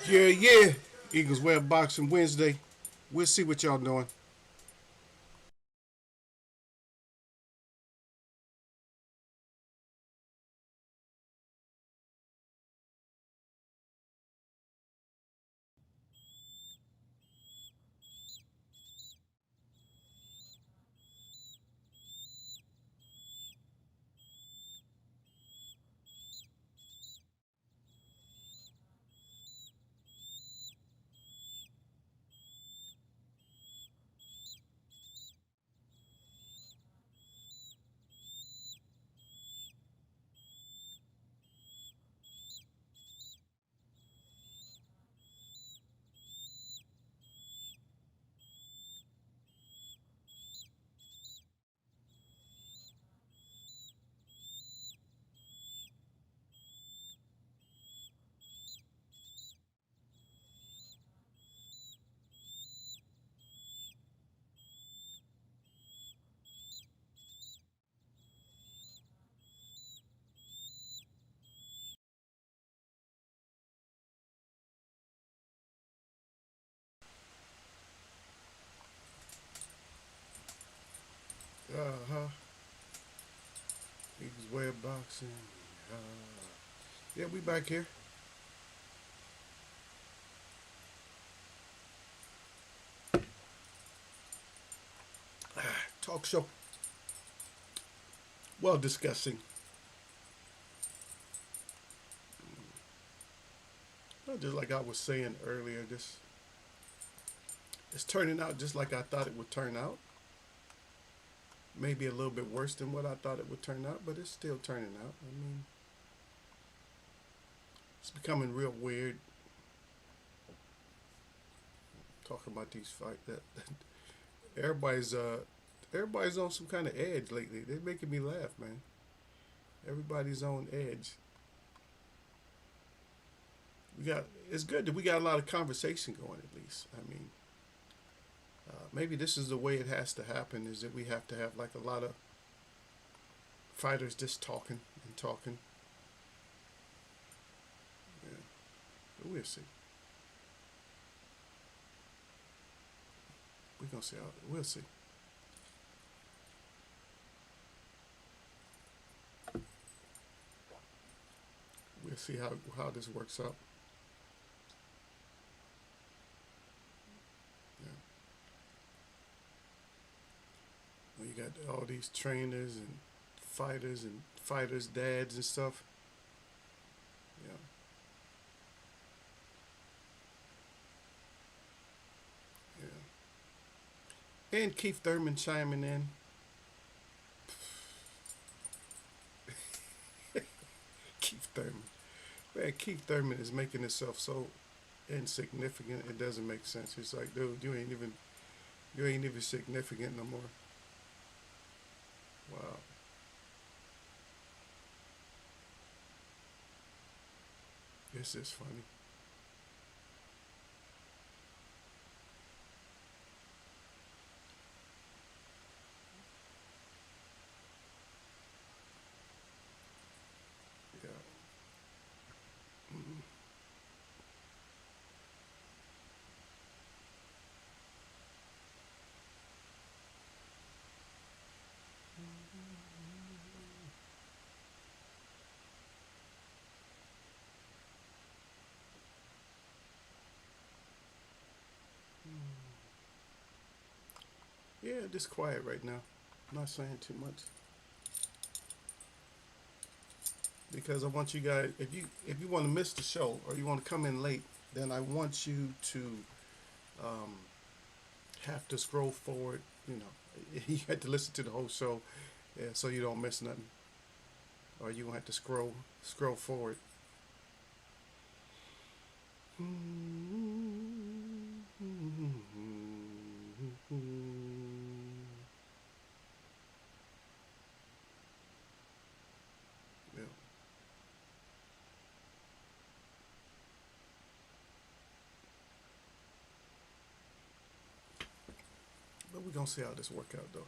Yeah, yeah. Eagles Web Boxing Wednesday. We'll see what y'all doing. Uh huh. Eagles Web Boxing. Yeah, we back here. Talk show. Well, discussing. Well, just like I was saying earlier, this it's turning out just like I thought it would turn out. Maybe a little bit worse than what I thought it would turn out, but it's still turning out. I mean, it's becoming real weird talking about these fights. That everybody's everybody's on some kind of edge lately. They're making me laugh, man. Everybody's on edge. We got it's good that we got a lot of conversation going at least. I mean, maybe this is the way it has to happen. Is that we have to have like a lot of fighters just talking and talking. Yeah, but we'll see. We're gonna see how we'll see. We'll see how this works out. Yeah. Well, you got all these trainers and fighters' dads and stuff. Yeah, yeah. And Keith Thurman chiming in. Keith Thurman. Man, Keith Thurman is making himself so insignificant. It doesn't make sense. It's like, dude, you ain't even significant no more. Wow, this is funny. Yeah. Mm-hmm. Yeah, just quiet right now. I'm not saying too much because I want you guys. If you want to miss the show or you want to come in late, then I want you to um, have to scroll forward. You know, you have to listen to the whole show, yeah, so you don't miss nothing, or you have to scroll forward. Yeah. gonna see how this work out though.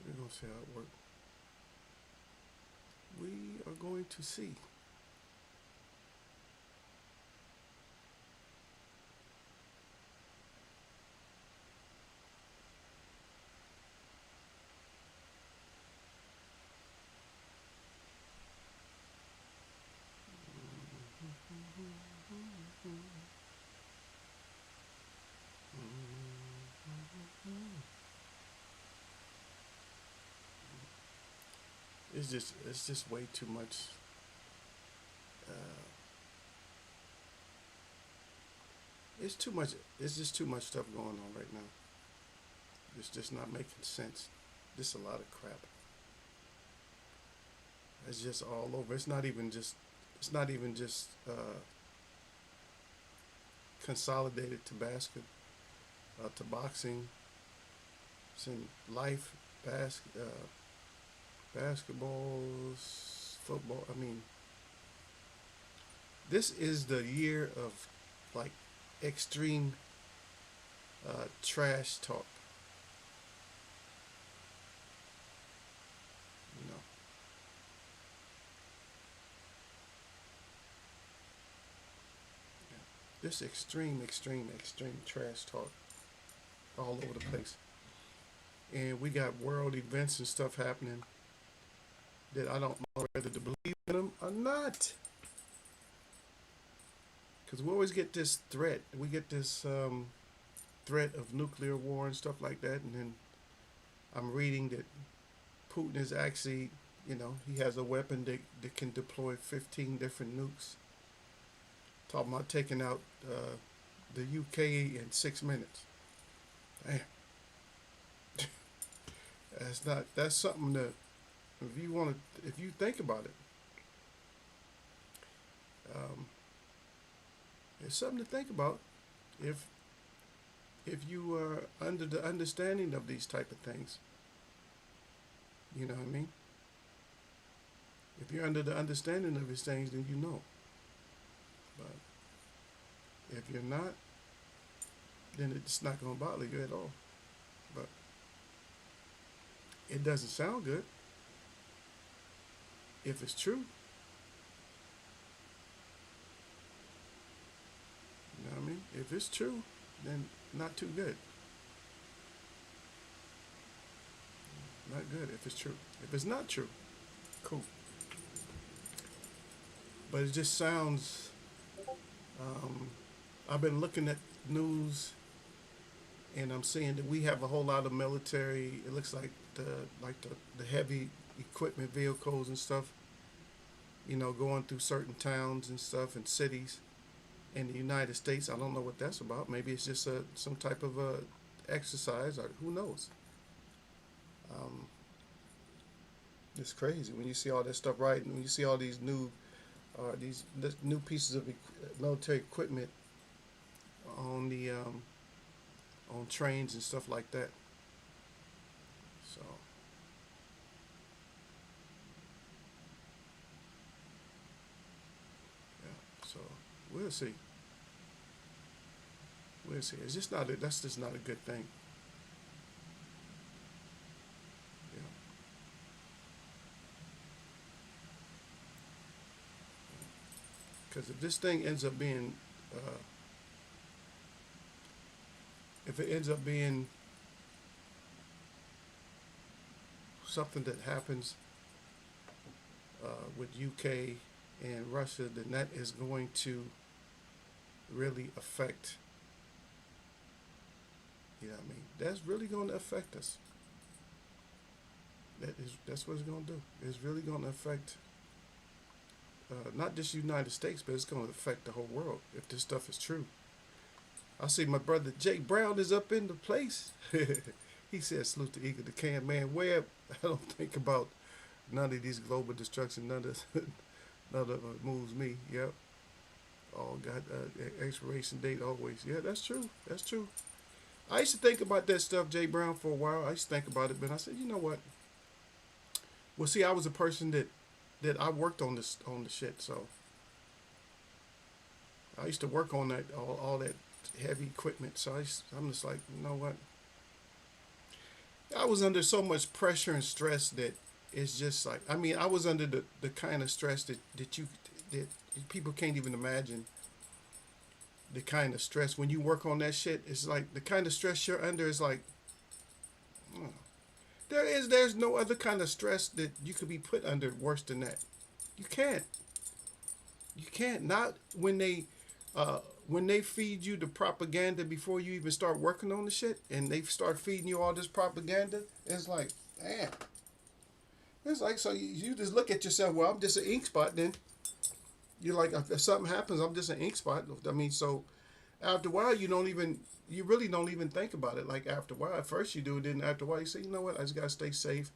We're gonna see how it works. We are going to see. It's just way too much. Uh, it's too much. It's just too much stuff going on right now. It's just not making sense. Just a lot of crap. It's just all over. It's not even just. It's not even just consolidated to to boxing. It's in life, basketball, football. I mean, this is the year of like extreme trash talk. You know, this extreme trash talk all over the place. And we got world events and stuff happening that I don't know whether to believe in them or not. Because we always get this threat. We get this threat of nuclear war and stuff like that. And then I'm reading that Putin is actually, he has a weapon that can deploy 15 different nukes. Talking about taking out the UK in 6 minutes. Damn. That's something that if you think about it, um, it's something to think about if you are under the understanding of these type of things. You know what I mean? If you're under the understanding of these things, then you know. But if you're not, then it's not going to bother you at all. But it doesn't sound good if it's true. You know what I mean? If it's true, then not too good. Not good if it's true. If it's not true, cool. But it just sounds. Um, I've been looking at news, and I'm seeing that we have a whole lot of military. It looks like the heavy equipment vehicles and stuff. Going through certain towns and stuff and cities in the United States. I don't know what that's about. Maybe it's just some type of exercise, or who knows. Um, it's crazy when you see all this stuff, right? And when you see all these new pieces of military equipment on the on trains and stuff like that. So yeah, so we'll see. We'll see. It's just not. That's just not a good thing. Yeah. Because if this thing ends up being, uh, if it ends up being something that happens with UK and Russia, then that is going to really affect. You know what I mean? That's really going to affect us. That's what it's going to do. It's really going to affect not just the United States, but it's going to affect the whole world if this stuff is true. I see my brother Jay Brown is up in the place. He said, "Salute the eagle, the can man." Where I don't think about none of these global destruction. None of it moves me. Yep. All got expiration date always. Yeah, that's true. That's true. I used to think about that stuff, Jay Brown, for a while. I used to think about it, but I said, you know what? Well, see, I was a person that I worked on the shit. So I used to work on that all that heavy equipment. So I'm just like, you know what? I was under so much pressure and stress that it's just like, I mean, I was under the kind of stress that people can't even imagine. The kind of stress when you work on that shit, it's like the kind of stress you're under is like, oh, there's no other kind of stress that you could be put under worse than that. You can't. You can't. Not uh, when they feed you the propaganda before you even start working on the shit, and they start feeding you all this propaganda. It's like, damn. It's like, so you just look at yourself. Well, I'm just an ink spot. Then you're like, if something happens, I'm just an ink spot. I mean, so after a while, you really don't even think about it. Like after a while, at first you do, then after a while you say, you know what, I just gotta stay safe,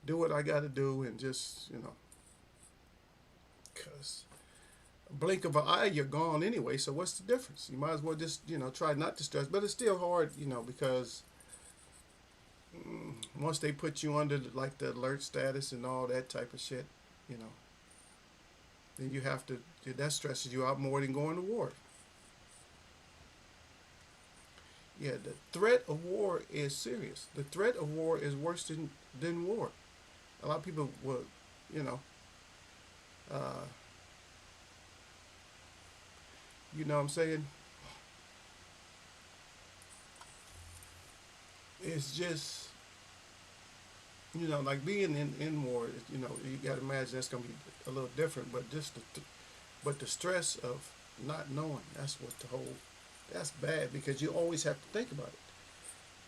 do what I gotta do, and just cause a blink of an eye, you're gone anyway. So what's the difference? You might as well just try not to stress. But it's still hard, because once they put you under like the alert status and all that type of shit, you know, then you have to. That stresses you out more than going to war. Yeah, the threat of war is serious. The threat of war is worse than war. A lot of people will, you know, uh, you know what I'm saying? It's just, like being in war, you got to imagine that's going to be a little different, but but the stress of not knowing, that's bad because you always have to think about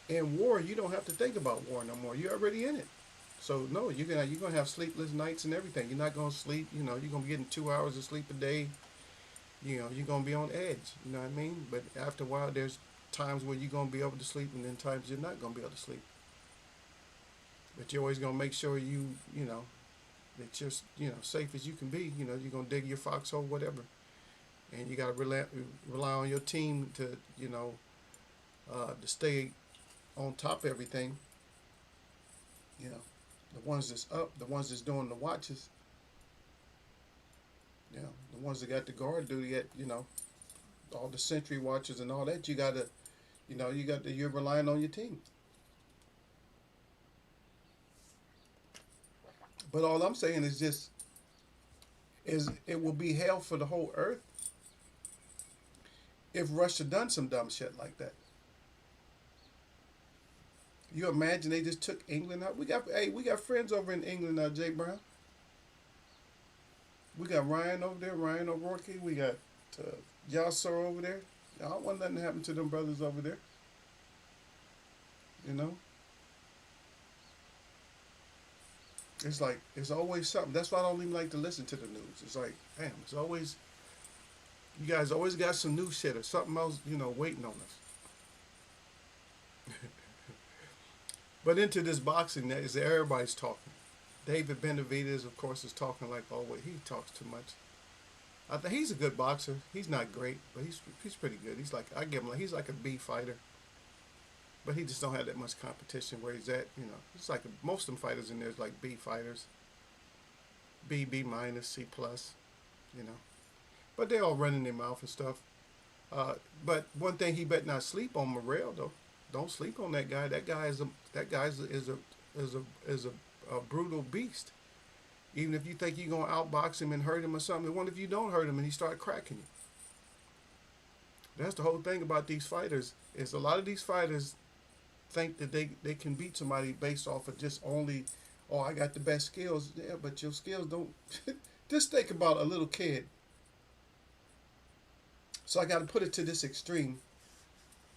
it. In war, you don't have to think about war no more. You're already in it. So no, you're gonna have sleepless nights and everything. You're not gonna sleep. You're gonna be getting 2 hours of sleep a day. You're gonna be on edge. You know what I mean? But after a while, there's times where you're gonna be able to sleep, and then times you're not gonna be able to sleep. But you're always gonna make sure that you're safe as you can be. You're gonna dig your foxhole, whatever, and you gotta rely on your team to stay on top of everything. You know, the ones that's up, the ones that's doing the watches, the ones that got the guard duty at, all the sentry watches and all that. You're relying on your team. But all I'm saying is it will be hell for the whole earth if Russia done some dumb shit like that. You imagine they just took England out? We got friends over in England now, Jay Brown. We got Ryan over there, Ryan O'Rourke. We got Yasser over there. I don't want nothing to happen to them brothers over there. You know? It's like, it's always something. That's why I don't even like to listen to the news. It's like, damn, you guys always got some new shit or something else, waiting on us. But into this boxing, is everybody's talking. David Benavidez, of course, is talking like always. He talks too much. I think he's a good boxer. He's not great, but he's pretty good. He's like a B fighter, but he just don't have that much competition where he's at. It's like most of them fighters in there is like B fighters, B minus, C plus, but they all running their mouth and stuff. But one thing he better not sleep on Morrell though. Don't sleep on that guy. That guy is a brutal beast. Even if you think you're gonna outbox him and hurt him or something, what if you don't hurt him and he start cracking you? That's the whole thing about these fighters. Is a lot of these fighters think that they can beat somebody based off of just only, oh, I got the best skills. Yeah, but your skills don't. Just think about a little kid. So I got to put it to this extreme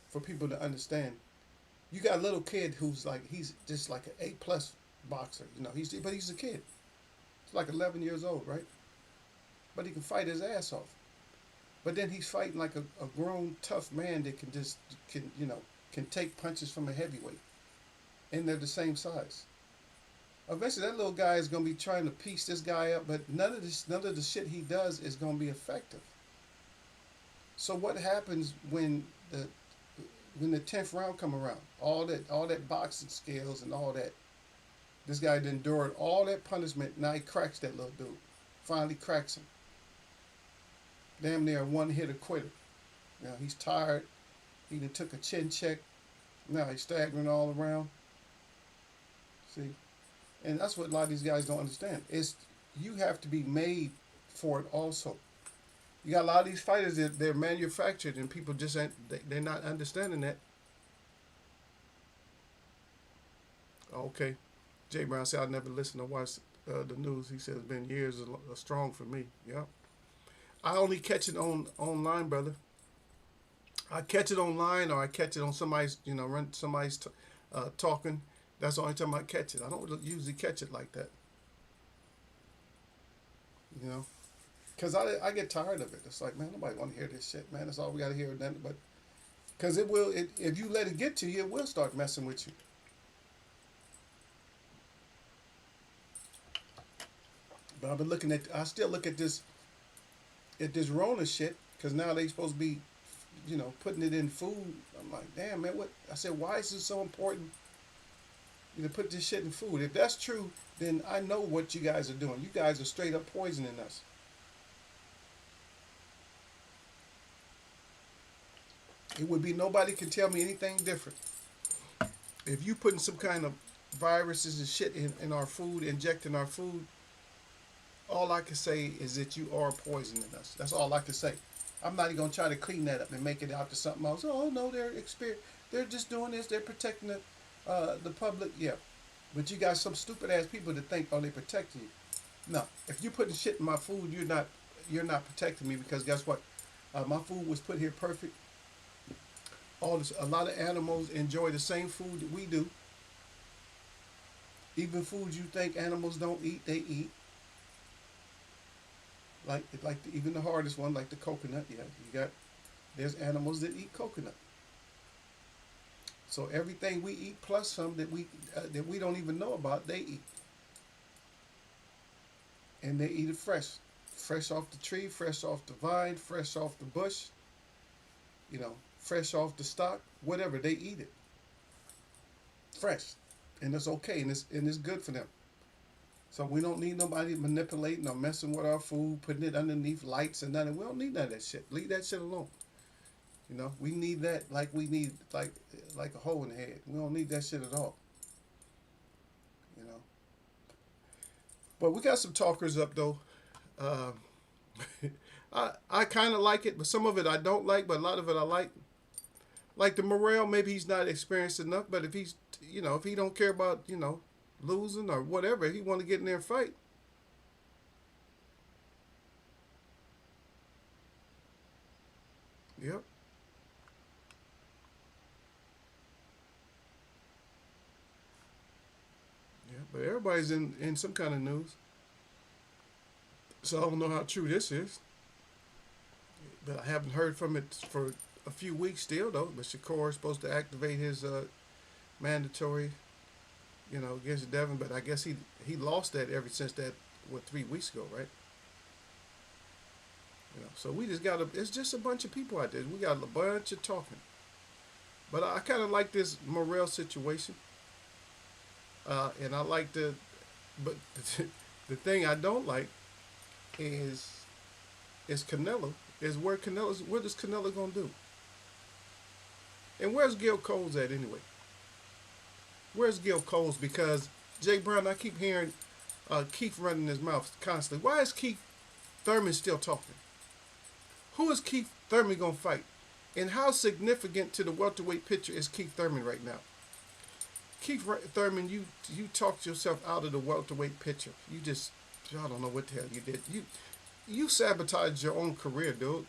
for people to understand. You got a little kid who's like, he's just like an A+ boxer. But he's a kid. He's like 11 years old, right? But he can fight his ass off. But then he's fighting like a grown, tough man that can take punches from a heavyweight. And they're the same size. Eventually that little guy is gonna be trying to piece this guy up, but none of the shit he does is gonna be effective. So what happens when the 10th round come around? All that boxing skills and all that. This guy endured all that punishment. Now he cracks that little dude. Finally cracks him. Damn near a one-hitter quitter. He's tired. He done took a chin check. Now he's staggering all around. See, and that's what a lot of these guys don't understand. It's you have to be made for it also. You got a lot of these fighters that they're manufactured, and people just ain't they're not understanding that. Okay, Jay Brown said I never listen to watch the news. He said it's been years strong for me. Yeah, I only catch it on online, brother. I catch it online, or I catch it on somebody's, run somebody's talking. That's the only time I catch it. I don't usually catch it like that, you know, because I get tired of it. It's like, man, nobody want to hear this shit, man. That's all we got to hear. Then, but because if you let it get to you, it will start messing with you. But I've been looking at. I still look at this Rona shit because now they supposed to be, putting it in food. I'm like, damn, man, what? I said, why is it so important to put this shit in food? If that's true, then I know what you guys are doing. You guys are straight up poisoning us. It would be nobody can tell me anything different. If you putting some kind of viruses and shit in our food, injecting our food, all I can say is that you are poisoning us. That's all I can say. I'm not even gonna try to clean that up and make it out to something else. Oh no, they're just doing this. They're protecting the public. Yeah, but you got some stupid ass people that think, oh, they protecting you. No, if you're putting shit in my food, you're not protecting me because guess what? My food was put here perfect. A lot of animals enjoy the same food that we do. Even foods you think animals don't eat, they eat. Even the hardest one, like the coconut. Yeah, there's animals that eat coconut. So everything we eat plus some that we don't even know about, they eat, and they eat it fresh off the tree, fresh off the vine, fresh off the bush. Fresh off the stock, whatever they eat it fresh, and it's okay, and it's good for them. So we don't need nobody manipulating or messing with our food, putting it underneath lights and nothing. We don't need none of that shit. Leave that shit alone. We need that like we need like a hole in the head. We don't need that shit at all. You know. But we got some talkers up though. Uh, I kind of like it, but some of it I don't like. But a lot of it I like. Like the Morel, maybe he's not experienced enough. But if if he don't care about losing or whatever, he want to get in there and fight. Yep. Yeah. But everybody's in some kind of news, so I don't know how true this is. But I haven't heard from it for a few weeks still though. But Shakur is supposed to activate his mandatory, against Devin. But I guess he lost that ever since that 3 weeks ago, right? So we just got it's just a bunch of people out there. We got a bunch of talking. But I kind of like this Morel situation, and I like but the thing I don't like is Canelo. Is what is Canelo gonna do? And where's Gil Coles at anyway? Where's Gil Coles? Because Jay Brown, I keep hearing Keith running his mouth constantly. Why is Keith Thurman still talking? Who is Keith Thurman gonna fight? And how significant to the welterweight picture is Keith Thurman right now? Keith Thurman, you talked yourself out of the welterweight picture. I don't know what the hell you did. You sabotaged your own career, dude.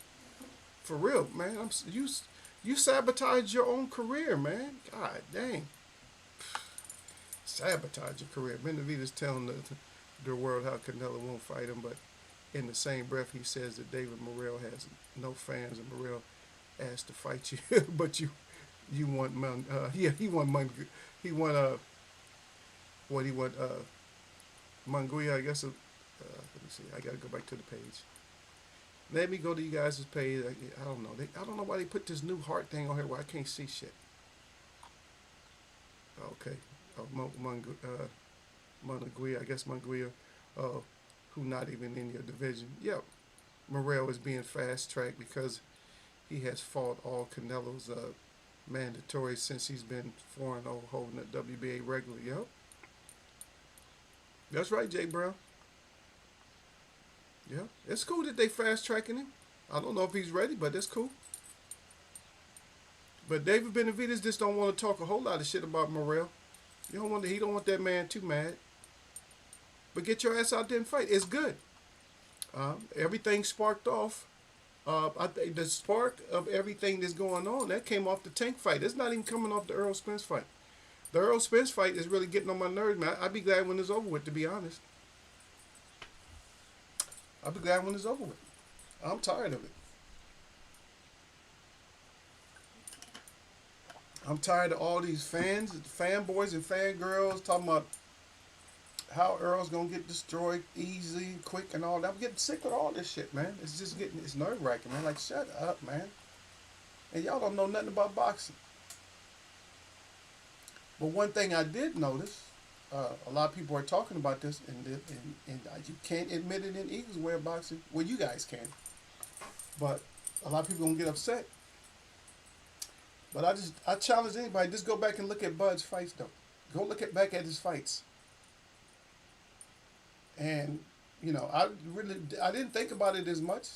For real, man. You sabotaged your own career, man. God dang. Sabotage your career. Benavidez telling the world how Canelo won't fight him, but in the same breath he says that David Morrell has no fans and Morrell asked to fight you, but you want he won what he won Munguia, I guess. Let me see. I gotta go back to the page. Let me go to you guys' page. I don't know. I don't know why they put this new heart thing on here where I can't see shit. Okay. Munguia, I guess Munguia, who not even in your division. Yep. Morrell is being fast tracked because he has fought all Canelo's mandatory since he's been 4-0 holding the WBA regular. Yep. That's right, Jay Brown. Yeah. It's cool that they fast tracking him. I don't know if he's ready, but it's cool. But David Benavidez just don't want to talk a whole lot of shit about Morrell. You don't want to, he don't want that man too mad. But get your ass out there and fight. It's good. Everything sparked off. I think the spark of everything that's going on that came off the Tank fight. It's not even coming off the Earl Spence fight. The Earl Spence fight is really getting on my nerves, man. I'd be glad when it's over with, to be honest. I'll be glad when it's over with. I'm tired of it. I'm tired of all these fans, fanboys and fangirls talking about how Earl's gonna get destroyed easy, quick, and all that. I'm getting sick of all this shit, man. It's just getting, it's nerve wracking, man. Like, shut up, man. And y'all don't know nothing about boxing. But one thing I did notice, a lot of people are talking about this, and you can't admit it in Eagles way of boxing. Well, you guys can, but a lot of people gonna get upset. But I challenge anybody, just go back and look at Bud's fights, though. Go look back at his fights. And, you know, I didn't think about it as much.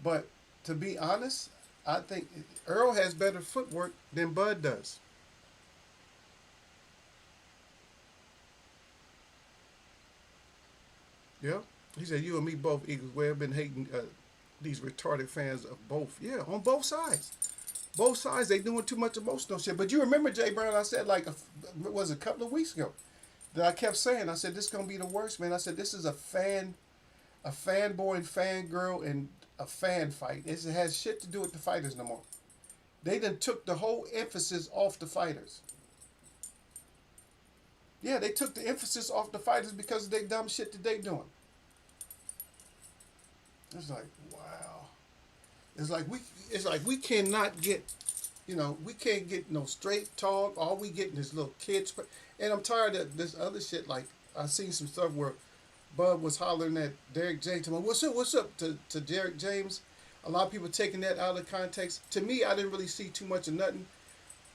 But to be honest, I think Earl has better footwork than Bud does. Yeah. He said, you and me both, Eagles. We've been hating these retarded fans of both. Yeah, on both sides. Both sides, they doing too much emotional shit. But you remember, Jay Brown, I said like, was a couple of weeks ago, that I kept saying, I said, this is going to be the worst, man. I said, this is a fanboy and fangirl and a fan fight. It has shit to do with the fighters no more. They done took the whole emphasis off the fighters. Yeah, they took the emphasis off the fighters because of the dumb shit that they doing. It's like, wow. It's like we cannot get, you know, we can't get no straight talk. All we getting is little kids. And I'm tired of this other shit. Like, I seen some stuff where Bud was hollering at Derek James. What's up to Derek James? A lot of people taking that out of context. To me, I didn't really see too much of nothing.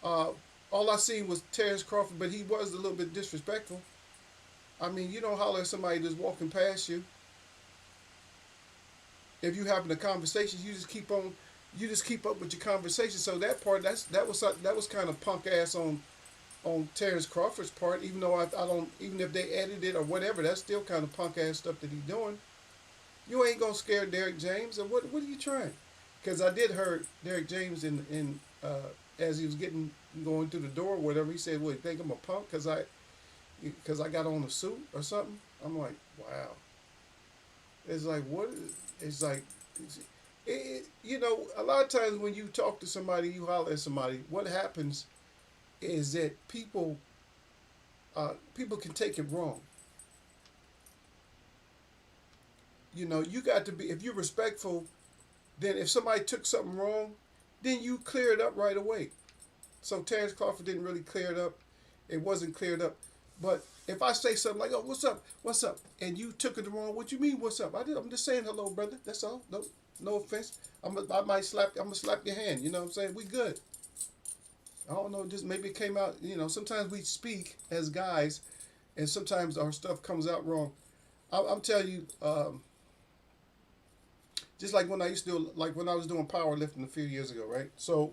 All I seen was Terrence Crawford, but he was a little bit disrespectful. I mean, you don't holler at somebody that's walking past you. If you having a conversation, you just keep up with your conversation. So that part, that was kind of punk ass on Terrence Crawford's part. Even though I don't, even if they edited it or whatever, that's still kind of punk ass stuff that he's doing. You ain't gonna scare Derek James, or what are you trying? Because I did hear Derek James in as he was going through the door or whatever. He said, "Well, you think I'm a punk because I got on a suit or something?" I'm like, wow. It's like, what? It's like, you know, a lot of times when you talk to somebody, you holler at somebody, what happens is that people can take it wrong. You know, you got to be, if you're respectful, then if somebody took something wrong, then you clear it up right away. So Terrence Crawford didn't really clear it up. It wasn't cleared up. But if I say something like, "Oh, what's up," and you took it wrong, what you mean, what's up? I'm just saying hello, brother. That's all. No offense. I'm gonna slap your hand. You know what I'm saying? We good. I don't know. Just maybe it came out. You know, sometimes we speak as guys, and sometimes our stuff comes out wrong. I'm telling you, just like when I used to do, like when I was doing powerlifting a few years ago, right? So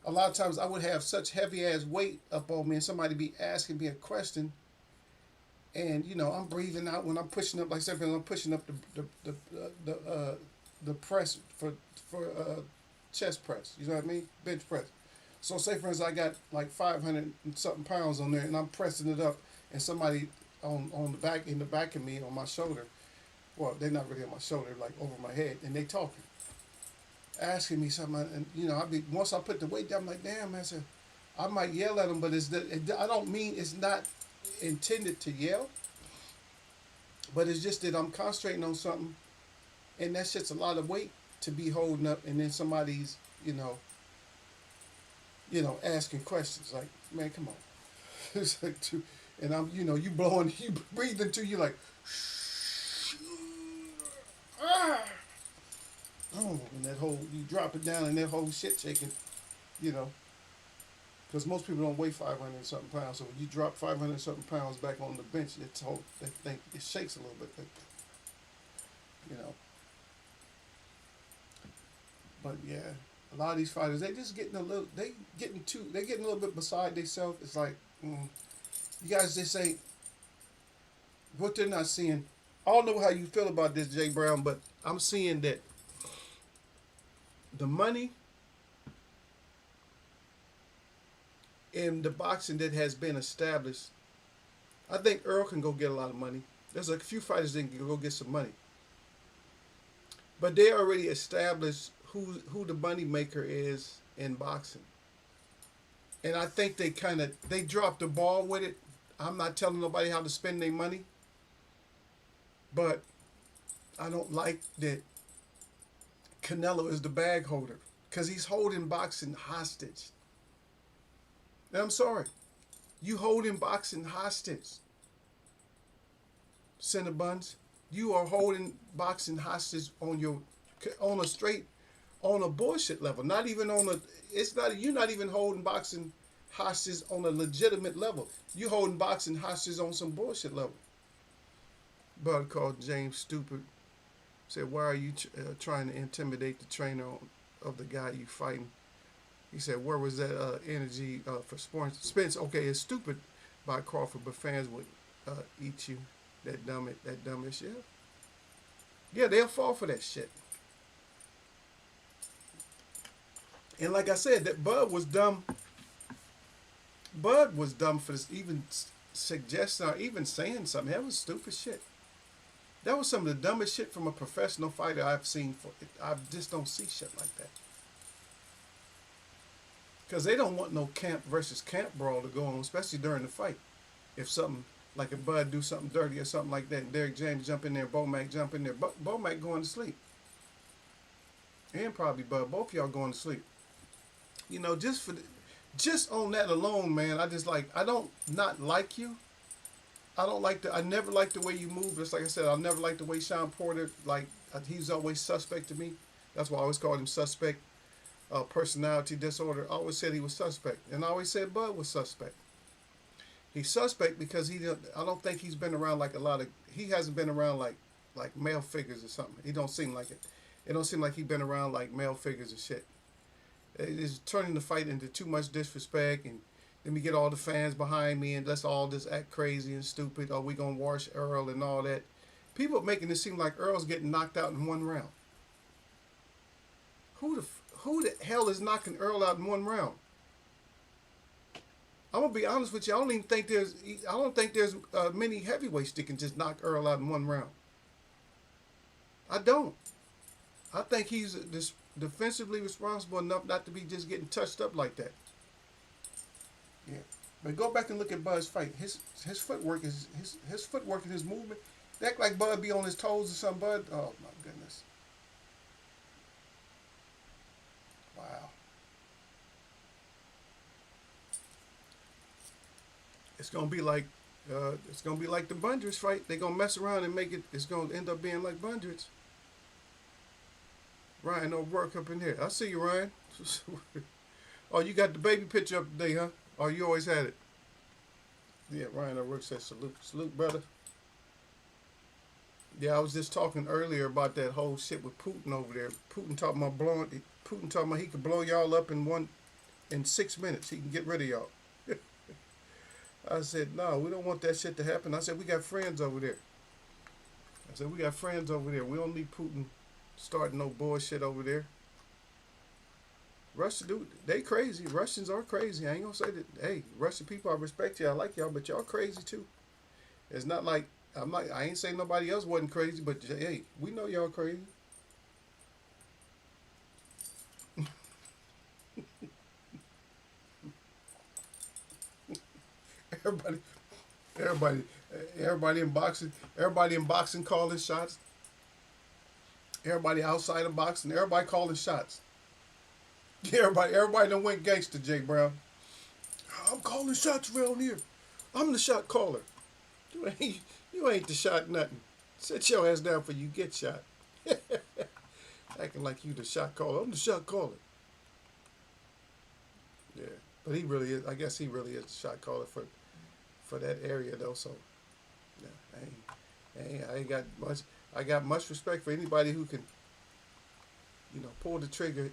a lot of times I would have such heavy ass weight up on me, and somebody be asking me a question, and you know I'm breathing out when I'm pushing up. Like I said, I'm pushing up the press for chest press. You know what I mean? Bench press. So say for instance I got like 500 and something pounds on there, and I'm pressing it up, and somebody on the back of me on my shoulder. Well, they're not really on my shoulder, like over my head, and they talking, asking me something, and you know, once I put the weight down, I'm like, damn, man, I might yell at them, but I don't mean, it's not intended to yell, but it's just that I'm concentrating on something, and that shit's a lot of weight to be holding up, and then somebody's, you know, asking questions, like, man, come on, it's like, and I'm, you know, you breathing too, you like, and that whole you drop it down and that whole shit shaking, you know, because most people don't weigh 500 and something pounds. So when you drop 500 and something pounds back on the bench, it's whole that thing it shakes a little bit, you know. But yeah, a lot of these fighters they just getting a little they getting a little bit beside themselves. It's like you guys just say what they're not seeing. I don't know how you feel about this, Jay Brown, but I'm seeing that the money in the boxing that has been established, I think Earl can go get a lot of money. There's a few fighters that can go get some money, but they already established who the money maker is in boxing, and I think they dropped the ball with it. I'm not telling nobody how to spend their money, but I don't like that Canelo is the bag holder because he's holding boxing hostage. And I'm sorry, you holding boxing hostage, Cinnabons. You are holding boxing hostage on a straight on a bullshit level. Not even on a. It's not you're not even holding boxing hostage on a legitimate level. You holding boxing hostage on some bullshit level. Bud called James stupid. Said, "Why are you trying to intimidate the trainer of the guy you fighting?" He said, "Where was that energy for sports?" Spence, okay, it's stupid by Crawford, but fans would eat you. That dumbest, yeah. Yeah, they'll fall for that shit. And like I said, that Bud was dumb. Bud was dumb for this, even suggesting or even saying something. That was stupid shit. That was some of the dumbest shit from a professional fighter I've seen. I just don't see shit like that. Because they don't want no camp versus camp brawl to go on, especially during the fight. If something, like if Bud do something dirty or something like that, and Derrick James jump in there, Bomac jump in there, Bomac going to sleep. And probably Bud, both y'all going to sleep. You know, just on that alone, man, I don't not like you. I never liked the way you move. Just like I said, I never liked the way Sean Porter, he's always suspect to me. That's why I always called him suspect. Personality disorder. I always said he was suspect, and I always said Bud was suspect. He's suspect because I don't think he's been around like a lot of. He hasn't been around like male figures or something. He don't seem like it. It don't seem like he's been around like male figures and shit. It's turning the fight into too much disrespect, and let me get all the fans behind me, and let's all just act crazy and stupid. Or we gonna wash Earl and all that. People making it seem like Earl's getting knocked out in one round. Who the hell is knocking Earl out in one round? I'm gonna be honest with you. I don't think there's many heavyweights that can just knock Earl out in one round. I don't. I think he's defensively responsible enough not to be just getting touched up like that. Yeah, but go back and look at Bud's fight. His footwork is his footwork and his movement. They act like Bud be on his toes or something. Bud, oh my goodness. Wow. It's gonna be like the Bundreds fight. They're gonna mess around and make it. It's gonna end up being like Bundreds. Ryan O'Rourke up in here. I see you, Ryan. Oh, you got the baby picture up today, huh? Oh, you always had it. Yeah, Ryan O'Rourke says salute, brother. Yeah, I was just talking earlier about that whole shit with Putin over there. Putin talking about he could blow y'all up in 6 minutes. He can get rid of y'all. I said, no, we don't want that shit to happen. I said, we got friends over there. We don't need Putin starting no bullshit over there. Russia, dude, they crazy. Russians are crazy. I ain't gonna say that. Hey, Russian people, I respect you. I like y'all, but y'all crazy too. It's not like I ain't saying nobody else wasn't crazy, but hey, we know y'all crazy. everybody, everybody in boxing calling shots. Everybody outside of boxing, everybody calling shots. Everybody done went gangster, Jay Brown. I'm calling shots around here. I'm the shot caller. You ain't the shot nothing. Sit your ass down for you get shot. Acting like you the shot caller. I'm the shot caller. Yeah, but he really is. I guess he really is the shot caller for that area though. So yeah, I ain't got much. I got much respect for anybody who can, pull the trigger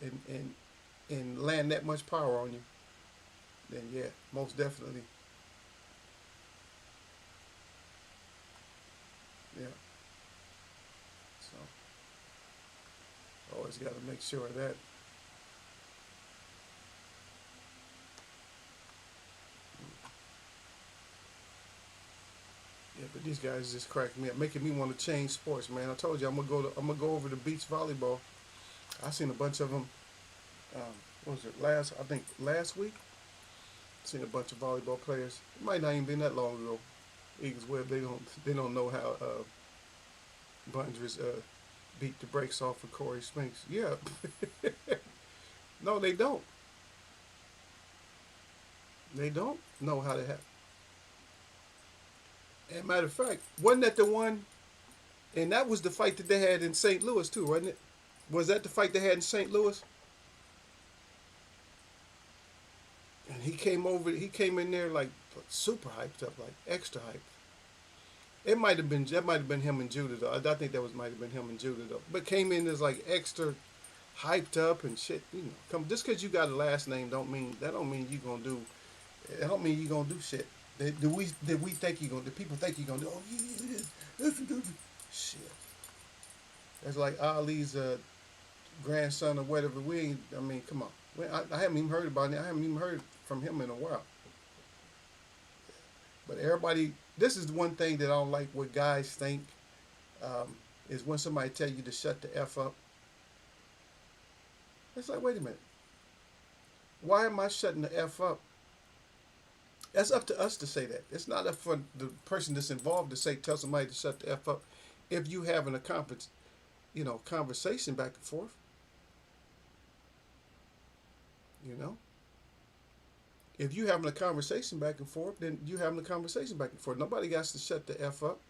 and land that much power on you. Then yeah, most definitely. Yeah. So always got to make sure of that. Yeah, but these guys just crack me up, making me want to change sports, man. I told you I'm gonna go over to beach volleyball. I seen a bunch of them. What was it last? I think last week. Seen a bunch of volleyball players. It might not even been that long ago. Eagles Web, they don't know how Bundres beat the brakes off of Corey Spinks. Yeah, no, they don't. They don't know how to have. And matter of fact, wasn't that the one? And that was the fight that they had in St. Louis too, wasn't it? Was that the fight they had in St. Louis? And he came over. He came in there like super hyped up, like extra hyped. It might have been that might have been him and Judah though. I think that was might have been him and Judah though. But came in as like extra hyped up and shit. Come just because you got a last name don't mean you gonna do. It don't mean you gonna do shit. Did we think you gonna? Did people think you gonna do? Oh yeah, shit. That's like Ali's grandson or whatever. We ain't. I mean, come on. I haven't even heard about it. I haven't even heard from him in a while. But everybody, this is one thing that I don't like. What guys think is when somebody tell you to shut the f up. It's like, wait a minute. Why am I shutting the f up? That's up to us to say that. It's not up for the person that's involved to tell somebody to shut the f up. If you having a conversation back and forth, you know. If you having a conversation back and forth, then you having a conversation back and forth. Nobody got to shut the f up.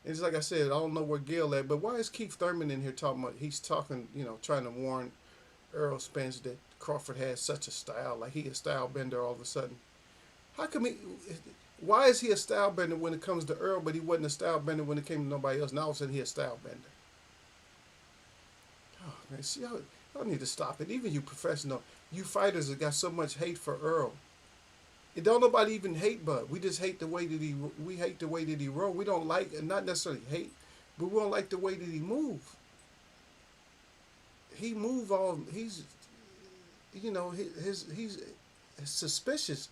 And it's like I said, I don't know where Gail at, but why is Keith Thurman in here talking about? He's talking, trying to warn Earl Spence that Crawford has such a style, like he a style bender all of a sudden. How come he? Why is he a style bender when it comes to Earl, but he wasn't a style bender when it came to nobody else? Now all of a sudden he a style bender. Oh man, see, y'all need to stop it. Even you professional, you fighters that got so much hate for Earl. It don't nobody even hate Bud. We just hate the way that we hate the way that he roll. We don't like, and not necessarily hate, but we don't like the way that he move. He move all. He's he's suspicious.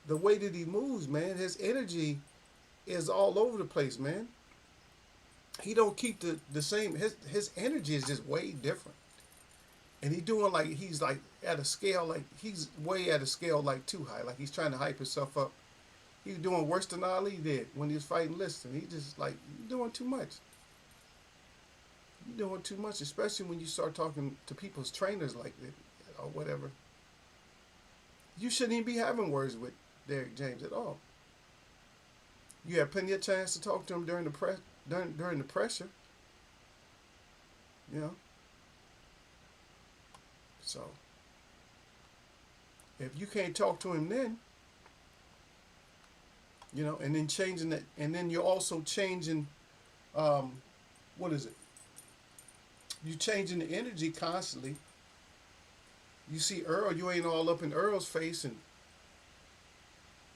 The way that he moves, man. His energy is all over the place, man. He don't keep the same. His energy is just way different. And he doing like he's like at a scale like he's way at a scale like too high. Like he's trying to hype himself up. He's doing worse than Ali did when he was fighting Liston. He just like you're doing too much. You're doing too much, especially when you start talking to people's trainers like that or whatever. You shouldn't even be having words with Derek James at all. You had plenty of chance to talk to him during the pressure. You know. So if you can't talk to him then, and then changing that, and then you're also changing, what is it? You changing the energy constantly. You see Earl, you ain't all up in Earl's face and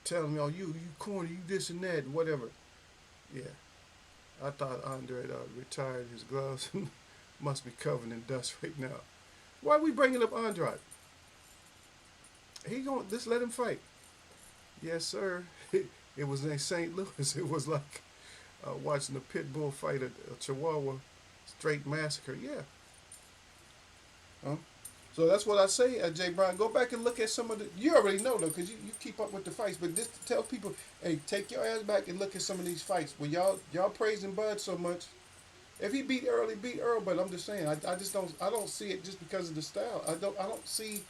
telling me, oh, you corny, you this and that, and whatever. Yeah, I thought Andre retired his gloves. Must be covered in dust right now. Why are we bringing up Andrade? He going just let him fight. Yes, sir. It was in St. Louis. It was like watching a pit bull fight a Chihuahua straight massacre. Yeah. Huh? So that's what I say, Jay Brown. Go back and look at some of the. You already know though, because you keep up with the fights. But just to tell people, hey, take your ass back and look at some of these fights. Well, y'all praising Bud so much. If he beat Earl, he beat Earl. But I'm just saying, I just don't. I don't see it just because of the style. I don't see.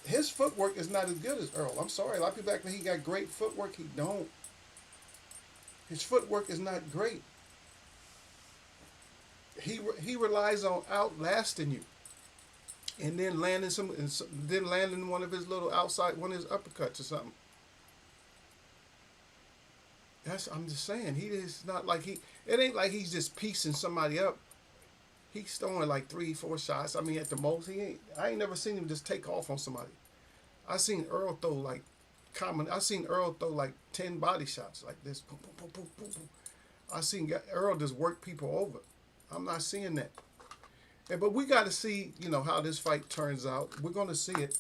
His footwork is not as good as Earl. I'm sorry. A lot of people act like he got great footwork. He don't. His footwork is not great. he relies on outlasting you, and then landing then landing one of his little outside, one of his uppercuts or something. That's I'm just saying he is not like he. It ain't like he's just piecing somebody up. He's throwing like 3, 4 shots. I mean, at the most, he ain't. I ain't never seen him just take off on somebody. I seen Earl throw like I seen Earl throw like 10 body shots like this. Boom, boom, boom, boom, boom, boom. I seen Earl just work people over. I'm not seeing that. But we got to see, how this fight turns out. We're going to see it.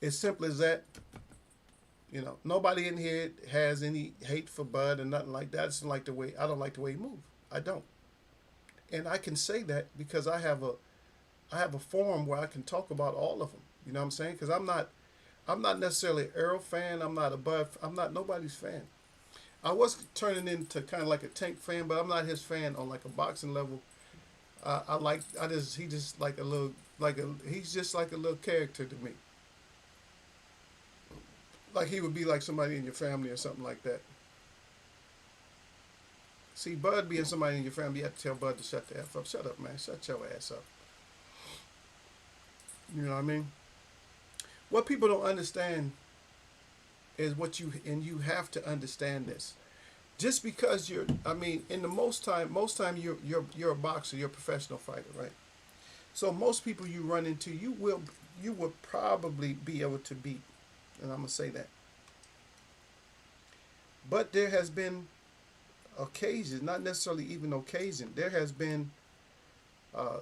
As simple as that. Nobody in here has any hate for Bud or nothing like that. It's like the way I don't like the way he moves. I don't, and I can say that because I have a forum where I can talk about all of them. You know what I'm saying? Because I'm not necessarily an Earl fan. I'm not a Bud. I'm not nobody's fan. I was turning into kind of like a Tank fan, but I'm not his fan on like a boxing level. He just like a little he's just like a little character to me. Like he would be like somebody in your family or something like that. See, Bud being somebody in your family, you have to tell Bud to shut the F up. Shut up, man. Shut your ass up. You know what I mean? What people don't understand is and you have to understand this. Just because in the most time you're a boxer, you're a professional fighter, right? So most people you run into, you will probably be able to beat, and I'm gonna say that. But there has been occasions, not necessarily even occasion. There has been uh,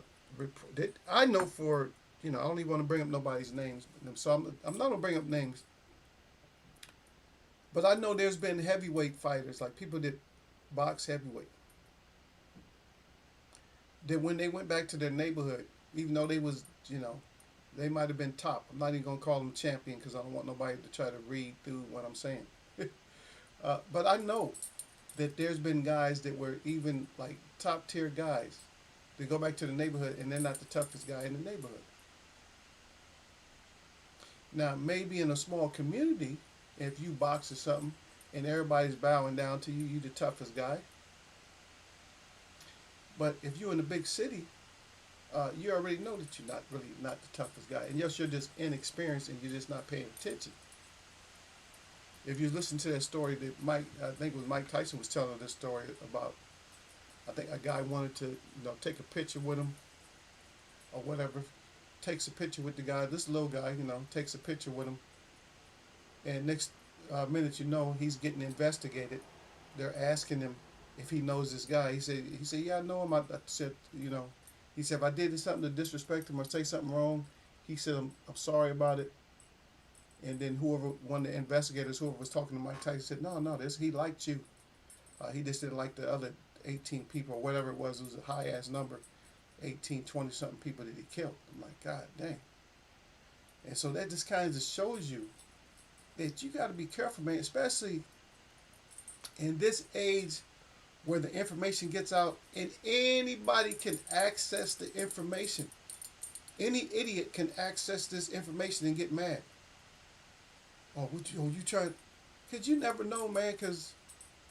I know for I don't even want to bring up nobody's names, so I'm not gonna bring up names. But I know there's been heavyweight fighters, like people that box heavyweight, that when they went back to their neighborhood, even though they might have been top. I'm not even gonna call them champion because I don't want nobody to try to read through what I'm saying. But I know that there's been guys that were even like top tier guys. They go back to the neighborhood and they're not the toughest guy in the neighborhood. Now, maybe in a small community, if you box or something and everybody's bowing down to you, you the toughest guy. But if you're in a big city, you already know that you're not the toughest guy. And yes, you're just inexperienced and you're just not paying attention. If you listen to that story that I think it was Mike Tyson was telling this story about, I think a guy wanted to, take a picture with him or whatever, takes a picture with the guy, this little guy, takes a picture with him, and next minute he's getting investigated. They're asking him if he knows this guy. He said, yeah, I know him. I said, he said, if I did something to disrespect him or say something wrong, he said, I'm sorry about it. And then one of the investigators, whoever was talking to Mike Tyson, said, no, he liked you. He just didn't like the other 18 people or whatever it was. It was a high-ass number, 18, 20-something people that he killed. I'm like, God dang. And so that just kind of just shows you that you got to be careful, man, especially in this age where the information gets out and anybody can access the information. Any idiot can access this information and get mad. Oh, you try? Because you never know, man, because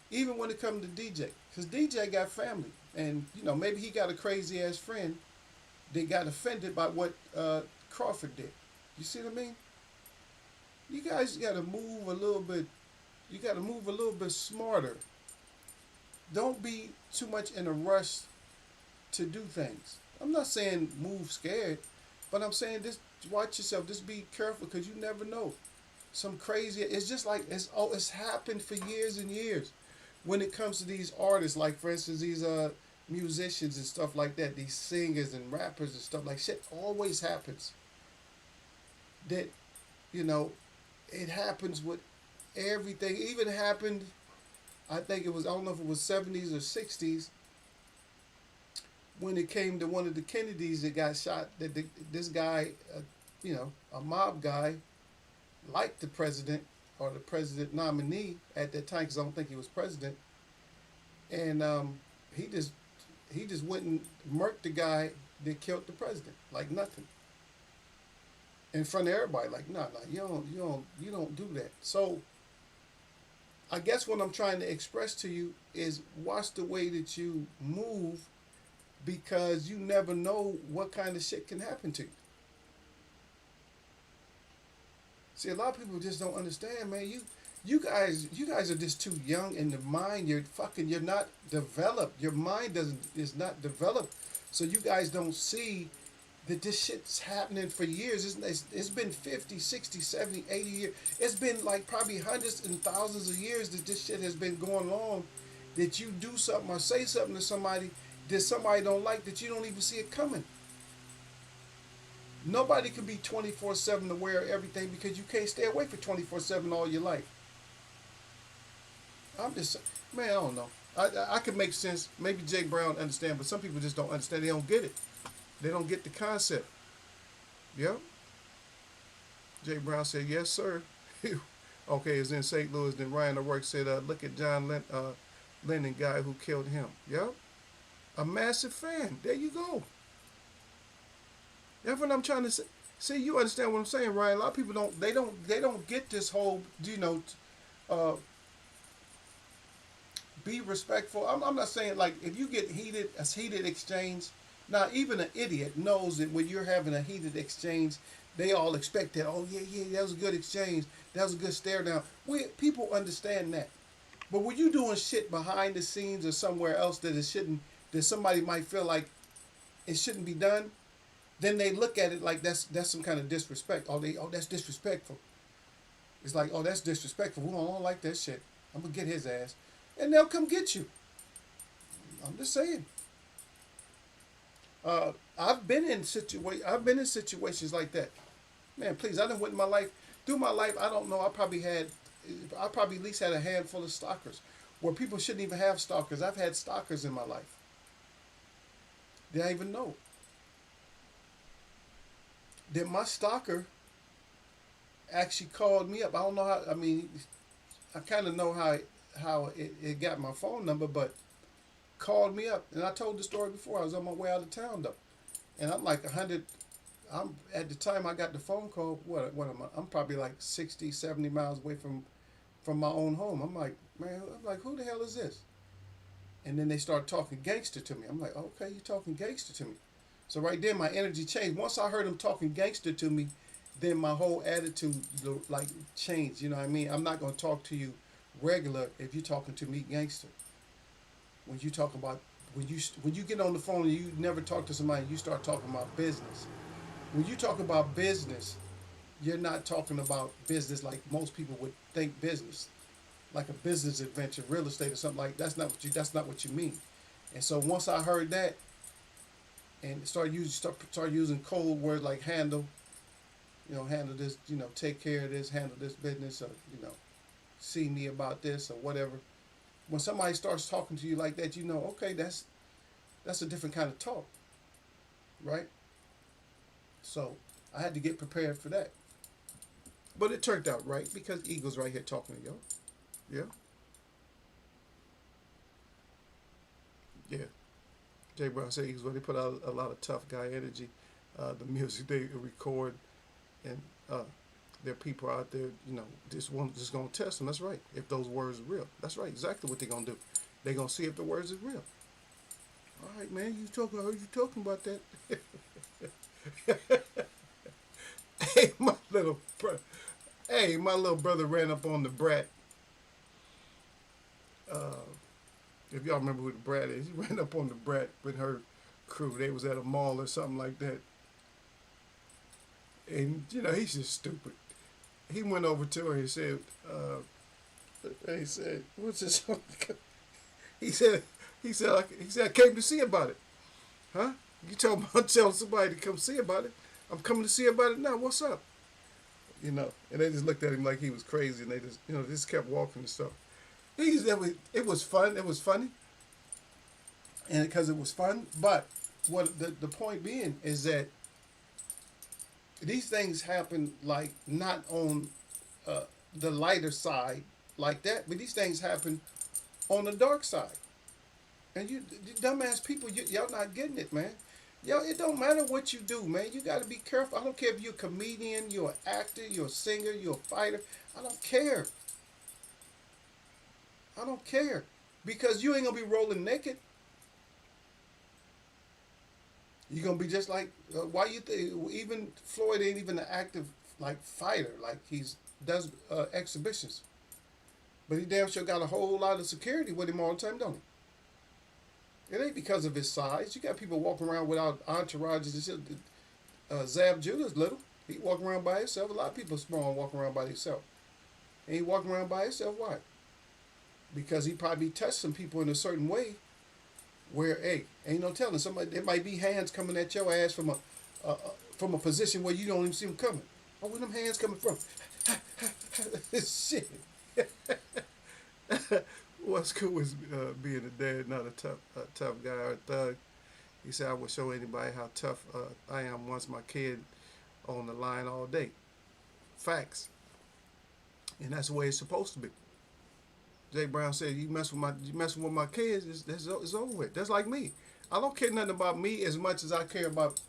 even when it comes to DJ, because DJ got family, and, maybe he got a crazy-ass friend that got offended by what Crawford did. You see what I mean? You guys got to move a little bit. You got to move a little bit smarter. Don't be too much in a rush to do things. I'm not saying move scared, but I'm saying just watch yourself. Just be careful because you never know. Some crazy. It's just like it's happened for years and years. When it comes to these artists, like for instance these musicians and stuff like that, these singers and rappers and stuff like shit always happens. That it happens with everything. It even happened. I think it was, I don't know if it was 70s or 60s, when it came to one of the Kennedys that got shot. That this guy, a mob guy, liked the president or the president nominee at that time, because I don't think he was president, and he just went and murked the guy that killed the president like nothing, in front of everybody. Like, no, you don't do that. So I guess what I'm trying to express to you is watch the way that you move because you never know what kind of shit can happen to you. See, a lot of people just don't understand, man. You guys are just too young in the mind. You're not developed. Your mind doesn't is not developed. So you guys don't see that this shit's happening for years. It's been 50, 60, 70, 80 years. It's been like probably hundreds and thousands of years that this shit has been going on. That you do something or say something to somebody that somebody don't like, that you don't even see it coming. Nobody can be 24/7 aware of everything because you can't stay away for 24/7 all your life. I'm just, man, I don't know. I could make sense. Maybe Jake Brown understand, but some people just don't understand. They don't get it. They don't get the concept. Yep. Jake Brown said, yes, sir. Okay, it's in St. Louis. Then Ryan O'Rourke said, look at John Lennon, guy who killed him. Yep. A massive fan. There you go. That's what I'm trying to say. See, you understand what I'm saying, Ryan? A lot of people don't get this whole, uh, be respectful. I'm not saying like if you get a heated exchange. Now, even an idiot knows that when you're having a heated exchange, they all expect that. Oh yeah, that was a good exchange. That was a good stare down. People understand that. But when you doing shit behind the scenes or somewhere else that somebody might feel like it shouldn't be done, then they look at it like that's some kind of disrespect. That's disrespectful. It's like, oh, that's disrespectful. We don't like that shit. I'm gonna get his ass, and they'll come get you. I'm just saying. I've been in situations like that. Man, please, I done went in my life through my life. I don't know. I probably at least had a handful of stalkers, where people shouldn't even have stalkers. I've had stalkers in my life. Did I even know? Then my stalker actually called me up. I don't know how. I mean, I kind of know how it got my phone number, but called me up, and I told the story before. I was on my way out of town though, and I'm like 100. I'm at the time I got the phone call. What am I? I'm probably like 60, 70 miles away from my own home. I'm like, man, who the hell is this? And then they start talking gangster to me. I'm like, okay, you talking gangster to me. So right there, my energy changed. Once I heard them talking gangster to me, then my whole attitude like changed. You know what I mean? I'm not gonna talk to you regular if you're talking to me gangster. When you talk about when you get on the phone and you never talk to somebody, you start talking about business. When you talk about business, you're not talking about business like most people would think business, like a business adventure, real estate or something like that. That's not what you mean. And so once I heard that and start using code words like handle, handle this, take care of this, handle this business, or see me about this or whatever. When somebody starts talking to you like that, okay, that's a different kind of talk, right? So I had to get prepared for that. But it turned out right because Eagle's right here talking to y'all. Yeah. Yeah. Jay Brown said Eagles, well, they put out a lot of tough guy energy. The music they record, and there are people out there, just gonna test them. That's right. If those words are real, that's right. Exactly what they're gonna do. They're gonna see if the words is real. All right, man. I heard you talking about that. Hey, my little brother ran up on the brat. Uh, if y'all remember who the brat is, he ran up on the brat with her crew. They was at a mall or something like that. And he's just stupid. He went over to her and said, "What's this?" he said, I came to see about it. Huh? You told me I'm telling somebody to come see about it. I'm coming to see about it now. What's up? And they just looked at him like he was crazy, and they just kept walking and stuff. It was fun. It was funny, and because it was fun. But what the point being is that these things happen like not on the lighter side like that, but these things happen on the dark side. And you dumbass people, y'all not getting it, man. Yo, it don't matter what you do, man. You got to be careful. I don't care if you're a comedian, you're an actor, you're a singer, you're a fighter. I don't care. I don't care. Because you ain't going to be rolling naked. You're gonna be just like why you think even Floyd ain't even an active like fighter, like he's does exhibitions, but he damn sure got a whole lot of security with him all the time, don't he? It ain't because of his size. You got people walking around without entourages and shit. Zab Judah's little. He walking around by himself. A lot of people small and walking around by themselves. And he walking around by himself. Why? Because he probably touched some people in a certain way where, hey, ain't no telling. Somebody there might be hands coming at your ass uh, from a position where you don't even see them coming. Oh, where them hands coming from? Shit. What's cool is being a dad, not a tough guy or a thug. He said, I will show anybody how tough I am once my kid on the line all day. Facts. And that's the way it's supposed to be. Jay Brown said, you messing with my kids, it's over with. That's like me. I don't care nothing about me as much as I care about,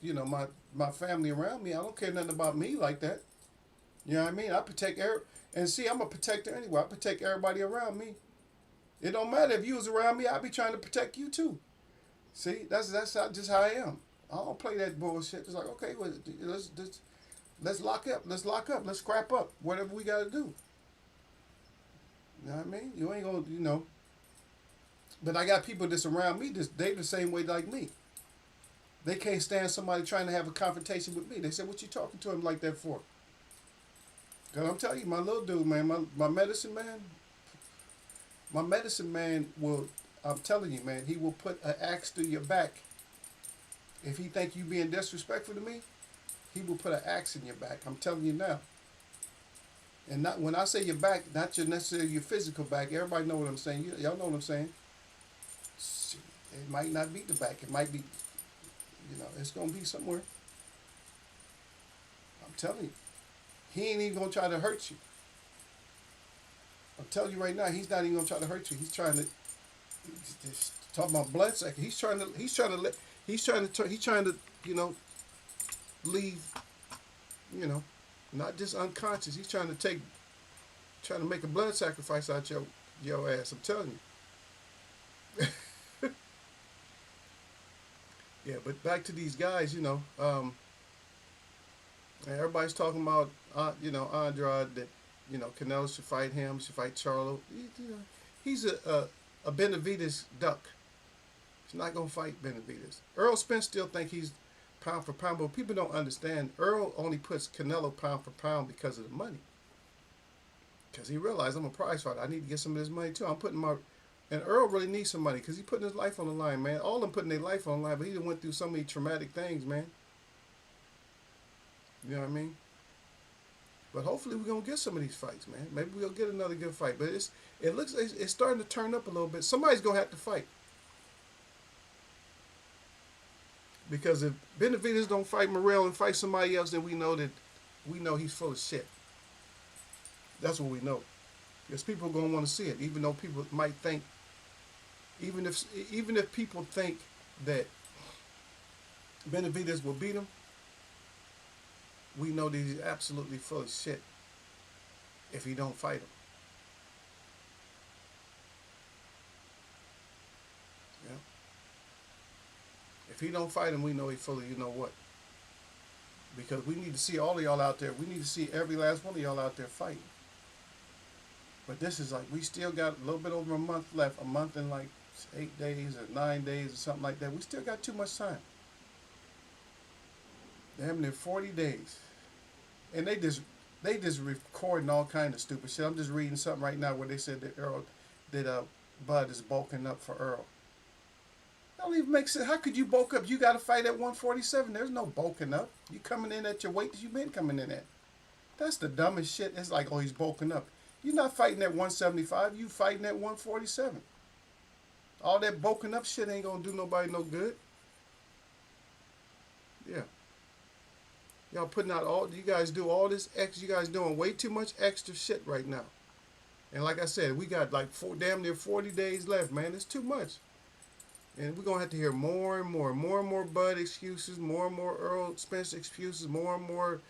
my family around me. I don't care nothing about me like that. You know what I mean? I protect and see, I'm a protector anyway. I protect everybody around me. It don't matter if you was around me, I'd be trying to protect you too. See, that's just how I am. I don't play that bullshit. It's like, okay, well, let's lock up. Let's lock up. Let's scrap up. Whatever we got to do. You know what I mean? You ain't gonna. But I got people that's around me. They the same way like me. They can't stand somebody trying to have a confrontation with me. They say, "What you talking to him like that for?" Cause I'm telling you, my little dude, man, my medicine man. My medicine man will, I'm telling you, man, he will put an axe through your back. If he think you being disrespectful to me, he will put an axe in your back. I'm telling you now. And not when I say your back, not necessarily your physical back. Everybody know what I'm saying. Y'all know what I'm saying. It might not be the back. It might be, it's gonna be somewhere. I'm telling you, he ain't even gonna try to hurt you. I'm telling you right now, he's not even gonna try to hurt you. He's trying to talking about blood sucker. He's trying to leave, not just unconscious. He's trying to make a blood sacrifice out your ass. I'm telling you. Yeah, but back to these guys, everybody's talking about, Andrade, that, Canelo should fight him, should fight Charlo. He's a Benavidez duck. He's not going to fight Benavidez. Earl Spence still think he's pound for pound, but people don't understand. Earl only puts Canelo pound for pound because of the money. Because he realized I'm a prize fighter. I need to get some of this money too. And Earl really needs some money because he's putting his life on the line, man. All of them putting their life on the line, but he done went through so many traumatic things, man. You know what I mean? But hopefully we're gonna get some of these fights, man. Maybe we'll get another good fight. But it's starting to turn up a little bit. Somebody's gonna have to fight. Because if Benavidez don't fight Morrell and fight somebody else, then we know he's full of shit. That's what we know. Because people are gonna want to see it, even though people might think, even if people think that Benavidez will beat him, we know that he's absolutely full of shit if he don't fight him. Yeah. If he don't fight him, we know he's full of you know what. Because we need to see all of y'all out there. We need to see every last one of y'all out there fighting. But this is like, we still got a little bit over a month left. A month and like 8 days or 9 days or something like that. We still got too much time. Damn near 40 days. And they just recording all kind of stupid shit. I'm just reading something right now where they said that Bud is bulking up for Earl. That don't even make sense. How could you bulk up? You got to fight at 147. There's no bulking up. You coming in at your weight that you've been coming in at. That's the dumbest shit. It's like, oh, he's bulking up. You're not fighting at 175. You fighting at 147. All that bulking up shit ain't gonna do nobody no good. Yeah. Y'all putting out you guys do all this you guys doing way too much extra shit right now. And like I said, we got like damn near 40 days left, man. It's too much. And we're gonna have to hear more and more Bud excuses, more and more Earl Spence excuses, more and more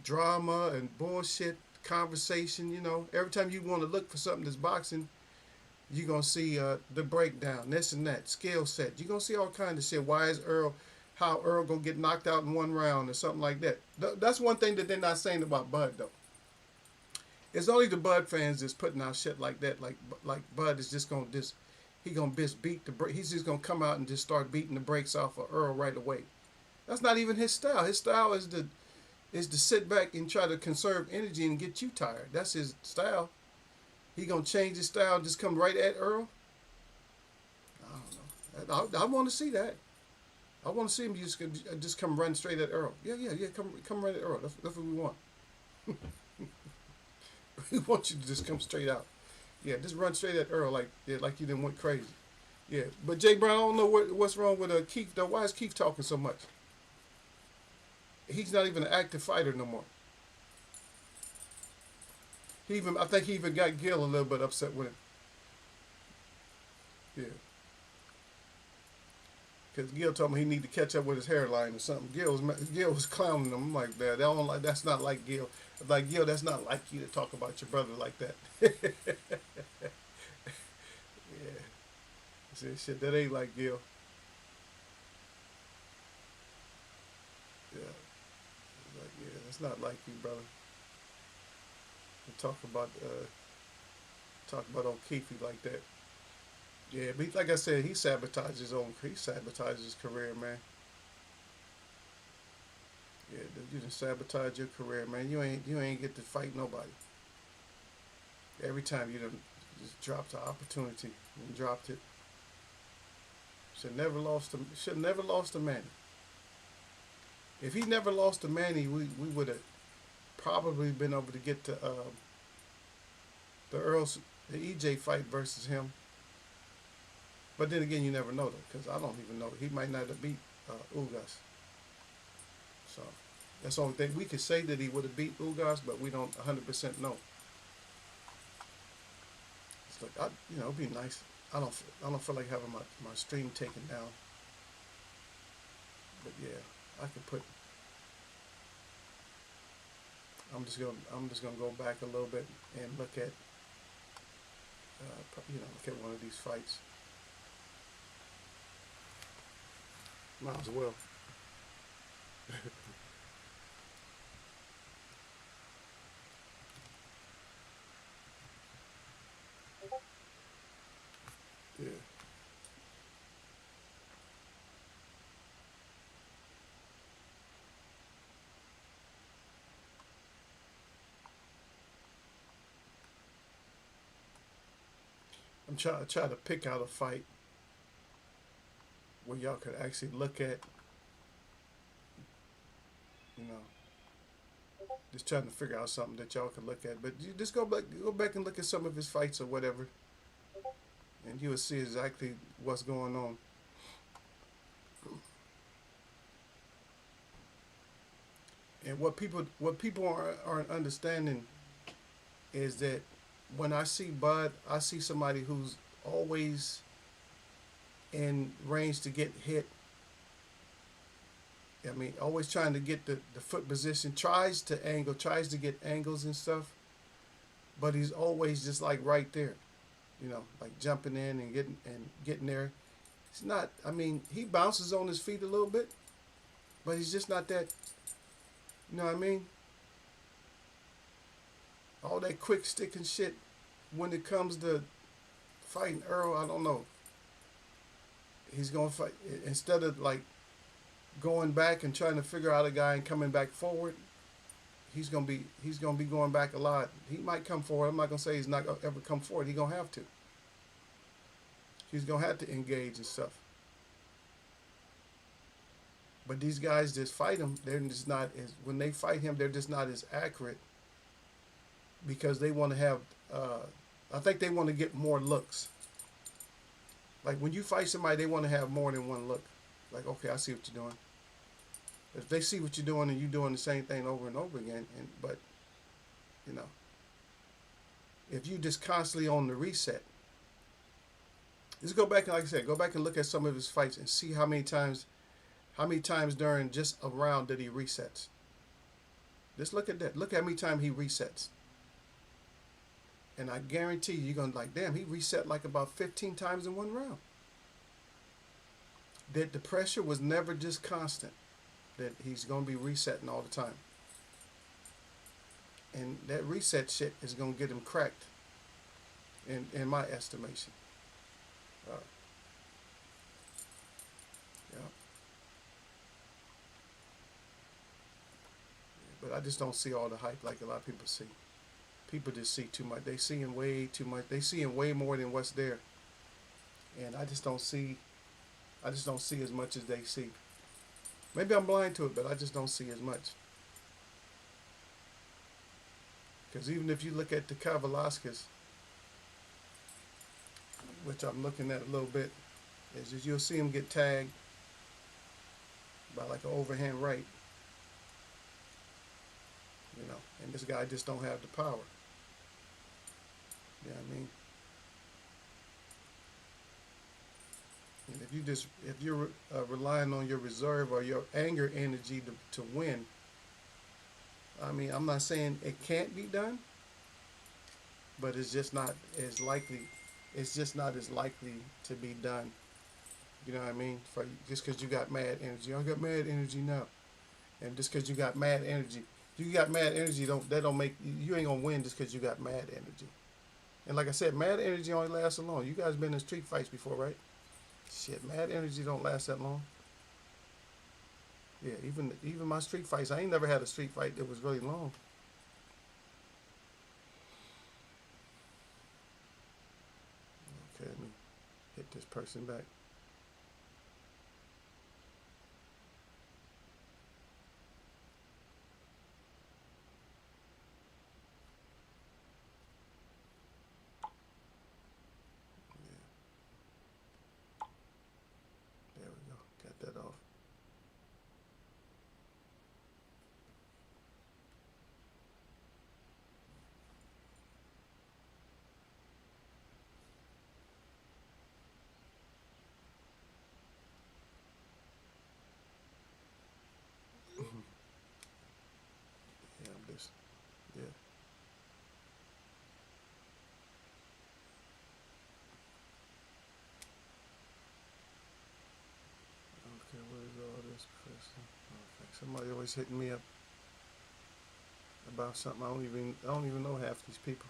drama and bullshit conversation. Every time you want to look for something that's boxing, you're gonna see the breakdown, this and that, skill set. You're gonna see all kinds of shit. Why is Earl how Earl gonna get knocked out in one round or something like that. That's one thing that they're not saying about Bud though. It's only the Bud fans that's putting out shit like that. Like Bud is just gonna he gonna just beat the break. He's just gonna come out and just start beating the brakes off of Earl right away. That's not even his style. His style is to sit back and try to conserve energy and get you tired. That's his style. He gonna change his style and just come right at Earl. I don't know. I want to see that. I want to see him just come run straight at Earl. Yeah. Come run at Earl. That's what we want. We want you to just come straight out. Yeah, just run straight at Earl like you didn't went crazy. Yeah, but Jay Brown, I don't know what's wrong with Keith though. Why is Keith talking so much? He's not even an active fighter no more. I think he even got Gil a little bit upset with him. Yeah. Because Gil told me he need to catch up with his hairline or something. Gil was clowning him. I'm like, that's not like Gil. I'm like, Gil, that's not like you to talk about your brother like that. Yeah. I said, shit, that ain't like Gil. Yeah. Like, yeah, that's not like you, brother. Talk about O'Keefe like that. Yeah, but like I said, he sabotaged his career, man. Yeah, you done sabotage your career, man. You ain't get to fight nobody. Every time you done just dropped the opportunity and dropped it. Should never lost to Manny. If he never lost to Manny, we would have probably been able to get to the EJ fight versus him. But then again, you never know though, because I don't even know. He might not have beat Ugas. So that's the only thing we could say, that he would have beat Ugas, but we don't 100% know. It's like it'd be nice. I don't feel like having my stream taken down. But yeah, I could put. I'm just gonna go back a little bit and look at look at one of these fights. Might as well. Yeah. I'm trying to pick out a fight where y'all could actually look at, you know, just trying to figure out something that y'all could look at. But you just go back and look at some of his fights or whatever, and you will see exactly what's going on. And what people aren't understanding is that when I see Bud, I see somebody who's always in range to get hit. I mean, always trying to get the foot position, tries to get angles and stuff, but he's always just like right there, like jumping in and getting there. It's not. I mean, he bounces on his feet a little bit, but he's just not that. You know what I mean? All that quick stick and shit. When it comes to fighting Earl, I don't know. He's gonna fight instead of like going back and trying to figure out a guy and coming back forward. He's gonna be going back a lot. He might come forward. I'm not gonna say he's not gonna ever come forward. He's gonna have to. He's gonna have to engage and stuff. But these guys just fight him. They're just not as when they fight him. They're just not as accurate because they want to have. I think they want to get more looks. Like when you fight somebody, they want to have more than one look. Like, okay, I see what you're doing. If they see what you're doing and you're doing the same thing over and over again, but if you just constantly on the reset, just go back and, like I said, go back and look at some of his fights and see how many times during just a round that he resets. Just look at that. Look how many times he resets. And I guarantee you're going to like, damn, he reset like about 15 times in one round. that the pressure was never just constant, that he's going to be resetting all the time. And that reset shit is going to get him cracked, in my estimation. Uh, yeah. But I just don't see all the hype like a lot of people see. People just see too much. They seeing way too much. They seeing way more than what's there. And I just don't see. I just don't see as much as they see. Maybe I'm blind to it, but I just don't see as much. Because even if you look at the Kavalaskas, which I'm looking at a little bit, is just you'll see him get tagged by like an overhand right, and this guy just don't have the power. You know what I mean? And if you're relying on your reserve or your anger energy to win, I mean, I'm not saying it can't be done, but it's just not as likely. It's just not as likely to be done. You know what I mean? Just because you got mad energy, I got mad energy now, and just because you got mad energy, don't make you ain't gonna win just because you got mad energy. And like I said, mad energy only lasts so long. You guys been in street fights before, right? Shit, mad energy don't last that long. Yeah, even my street fights, I ain't never had a street fight that was really long. Okay, let me hit this person back. Yeah, there we go. Got that off. Yeah, I'm just yeah. Okay, what is all this person? Okay, somebody always hitting me up about something. I don't even know half these people.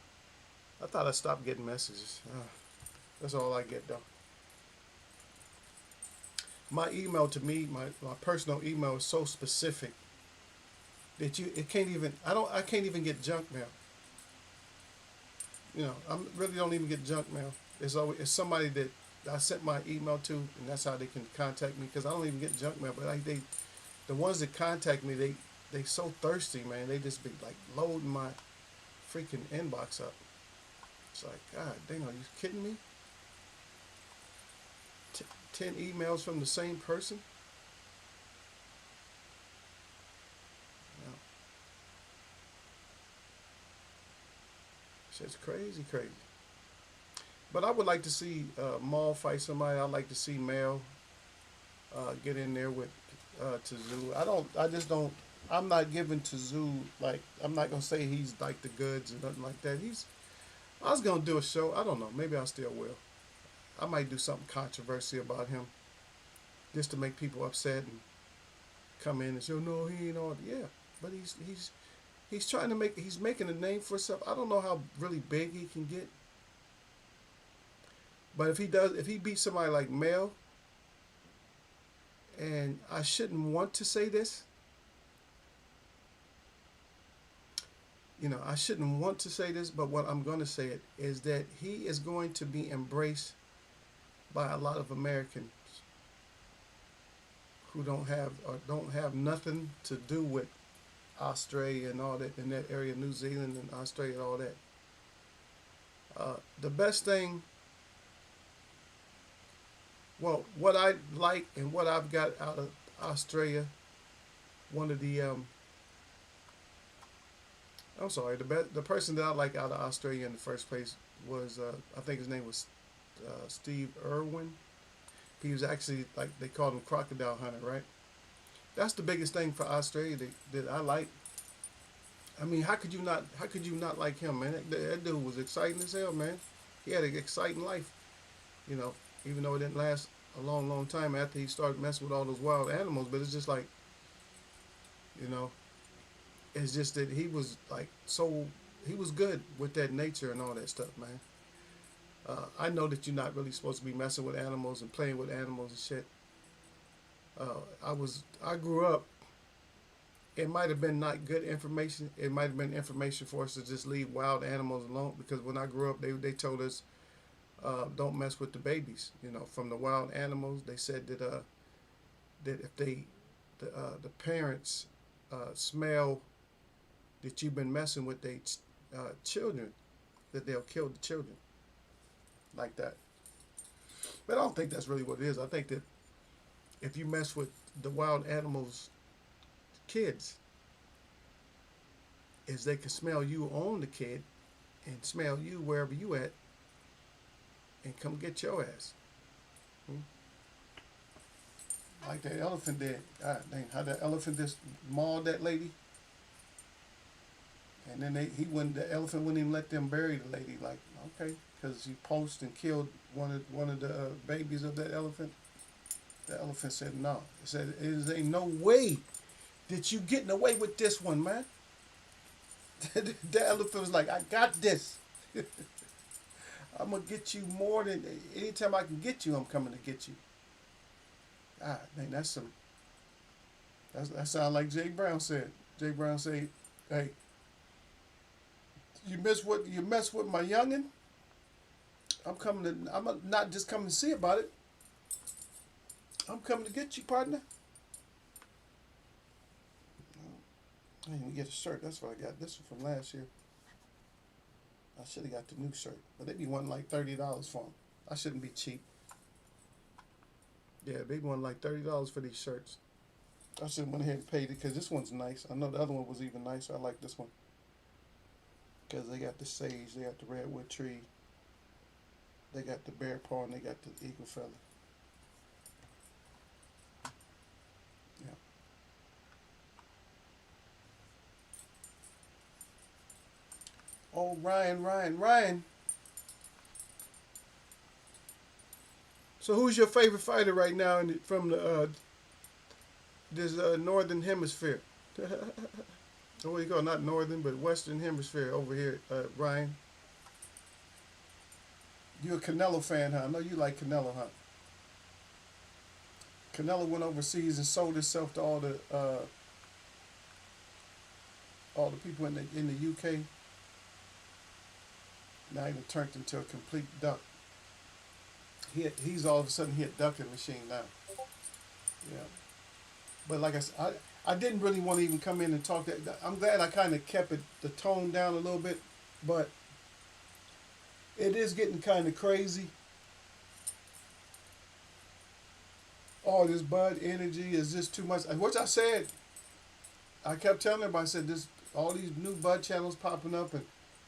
I thought I stopped getting messages. That's all I get though. My email to me, my personal email is so specific that it can't even I can't even get junk mail. I really don't even get junk mail. It's somebody that I sent my email to, and that's how they can contact me because I don't even get junk mail. But the ones that contact me, they so thirsty, man. They just be like loading my freaking inbox up. It's like, God dang, are you kidding me? 10 emails from the same person? No. Shit's crazy, crazy. But I would like to see Maul fight somebody. I'd like to see Mel get in there with Tazoo. I just don't. I'm not giving Tazoo like. I'm not gonna say he's like the goods and nothing like that. I was gonna do a show. I don't know. Maybe I still will. I might do something controversial about him, just to make people upset and come in and say, "Oh, no, he ain't all." Yeah, but he's trying to he's making a name for himself. I don't know how really big he can get, but if he beats somebody like Mel, and I shouldn't want to say this, I shouldn't want to say this, but what I'm going to say it is that he is going to be embraced by a lot of Americans who don't have nothing to do with Australia and all that in that area, New Zealand and Australia and all that. The best thing, well, what I like and what I've got out of Australia, one of the I'm sorry, the person that I like out of Australia in the first place was I think his name was Steve Irwin. He was actually, like, they called him Crocodile Hunter, right? That's the biggest thing for Australia that I like. I mean, how could you not like him, man? That dude was exciting as hell, man. He had an exciting life, you know, even though it didn't last a long, long time after he started messing with all those wild animals. But it's just like, you know, it's just that he was like so he was good with that nature and all that stuff, man. I know that you're not really supposed to be messing with animals and playing with animals and shit. I grew up. It might have been not good information. It might have been information for us to just leave wild animals alone. Because when I grew up, they told us don't mess with the babies. You know, from the wild animals. They said that if the parents smell that you've been messing with their children, that they'll kill the children like that. But I don't think that's really what it is. I think that if you mess with the wild animals' kids, is they can smell you on the kid and smell you wherever you at and come get your ass. Hmm? Like that elephant did. God dang, how that elephant just mauled that lady. And then the elephant wouldn't even let them bury the lady. Like, okay, because he poached and killed one of the babies of that elephant. The elephant said no. It said, "There ain't no way that you getting away with this one, man." The elephant was like, "I got this. I'm gonna get you more than anytime I can get you. I'm coming to get you." Ah, man, that's some. That sounds like Jay Brown said. Jay Brown said, "Hey, you mess with my youngin. I'm coming to. Not just coming to see about it. I'm coming to get you, partner." I didn't even get a shirt. That's what I got. This one from last year. I should have got the new shirt, but they be wanting like $30 for them. I shouldn't be cheap. Yeah, they want like $30 for these shirts. I should have went ahead and paid it because this one's nice. I know the other one was even nicer. I like this one because they got the sage, they got the redwood tree, they got the bear paw, and they got the eagle feather. Yeah. Oh, Ryan. So who's your favorite fighter right now from the this northern hemisphere? So what do you call it? Not northern, but western hemisphere over here, Ryan. You a Canelo fan, huh? I know you like Canelo, huh? Canelo went overseas and sold himself to all the people in the UK. Now he turned into a complete duck. He's all of a sudden a ducking machine now. Yeah. But like I said, I didn't really want to even come in and talk that. I'm glad I kind of kept the tone down a little bit, but it is getting kind of crazy. All this bud energy is just too much. Which I said, I kept telling everybody, I said this, all these new bud channels popping up and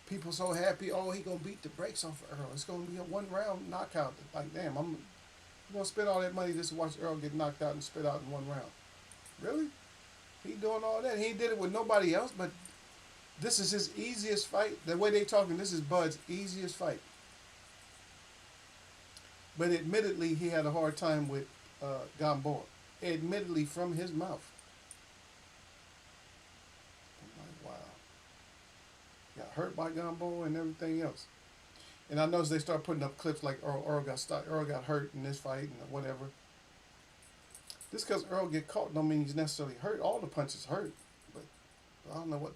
people so happy. Oh, he gonna beat the brakes off of Earl. It's gonna be a 1 round knockout. Like, damn, I'm gonna spend all that money just to watch Earl get knocked out and spit out in 1 round. Really? He doing all that? He did it with nobody else, but this is his easiest fight. The way they talking, this is Bud's easiest fight. But admittedly, he had a hard time with Gamboa. Admittedly, from his mouth. I'm like, wow. Got hurt by Gamboa and everything else. And I noticed they start putting up clips like Earl got hurt in this fight and whatever. Just because Earl get caught don't mean he's necessarily hurt. All the punches hurt, but I don't know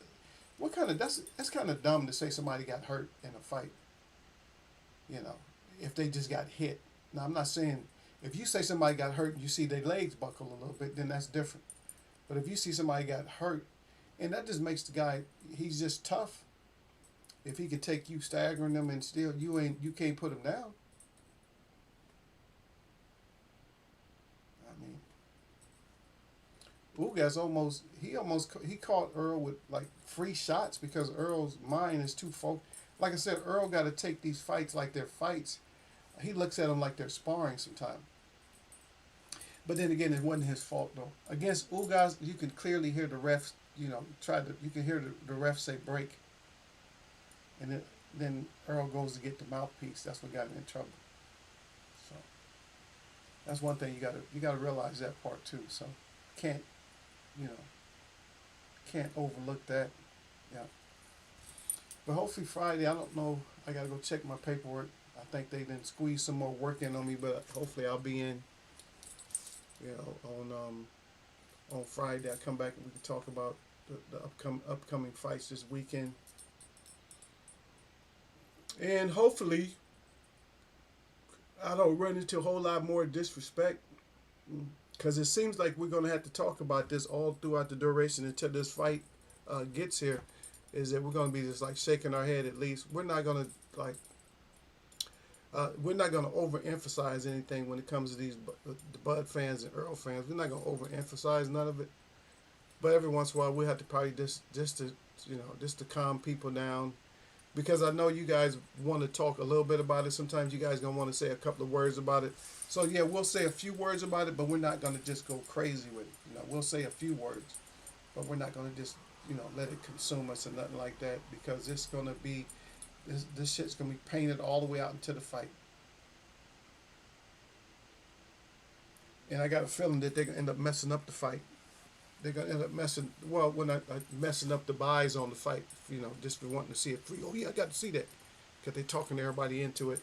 what kind of that's kind of dumb to say somebody got hurt in a fight. You know, if they just got hit. Now I'm not saying if you say somebody got hurt and you see their legs buckle a little bit, then that's different. But if you see somebody got hurt, and that just makes the guy he's just tough. If he could take you staggering them and still you can't put him down. I mean, Ugas he caught Earl with like free shots because Earl's mind is too focused. Like I said, Earl got to take these fights like they're fights. He looks at them like they're sparring sometimes. But then again, it wasn't his fault though. Against Ugas, you can clearly hear the refs. You can hear the ref say break. And then Earl goes to get the mouthpiece. That's what got him in trouble. So That's one thing you gotta realize that part too. So can't you know can't overlook that. Yeah. But hopefully Friday, I don't know. I gotta go check my paperwork. I think they didn't squeeze some more work in on me, but hopefully I'll be in. You know, on Friday I come back and we can talk about the upcoming fights this weekend, and hopefully I don't run into a whole lot more disrespect. Because it seems like we're going to have to talk about this all throughout the duration until this fight gets here. Is that we're going to be just like shaking our head at least. We're not going to overemphasize anything when it comes to these the Bud fans and Earl fans. We're not going to overemphasize none of it. But every once in a while we have to probably just to calm people down, because I know you guys want to talk a little bit about it. Sometimes you guys gonna want to say a couple of words about it. So yeah, we'll say a few words about it, but we're not gonna just go crazy with it. You know, we'll say a few words, but we're not gonna just let it consume us or nothing like that, because it's gonna be this shit's gonna be painted all the way out into the fight. And I got a feeling that they're gonna end up messing up the fight. They're gonna end up messing up the buys on the fight. Just for wanting to see it free. Oh yeah, I got to see that, because they're talking everybody into it.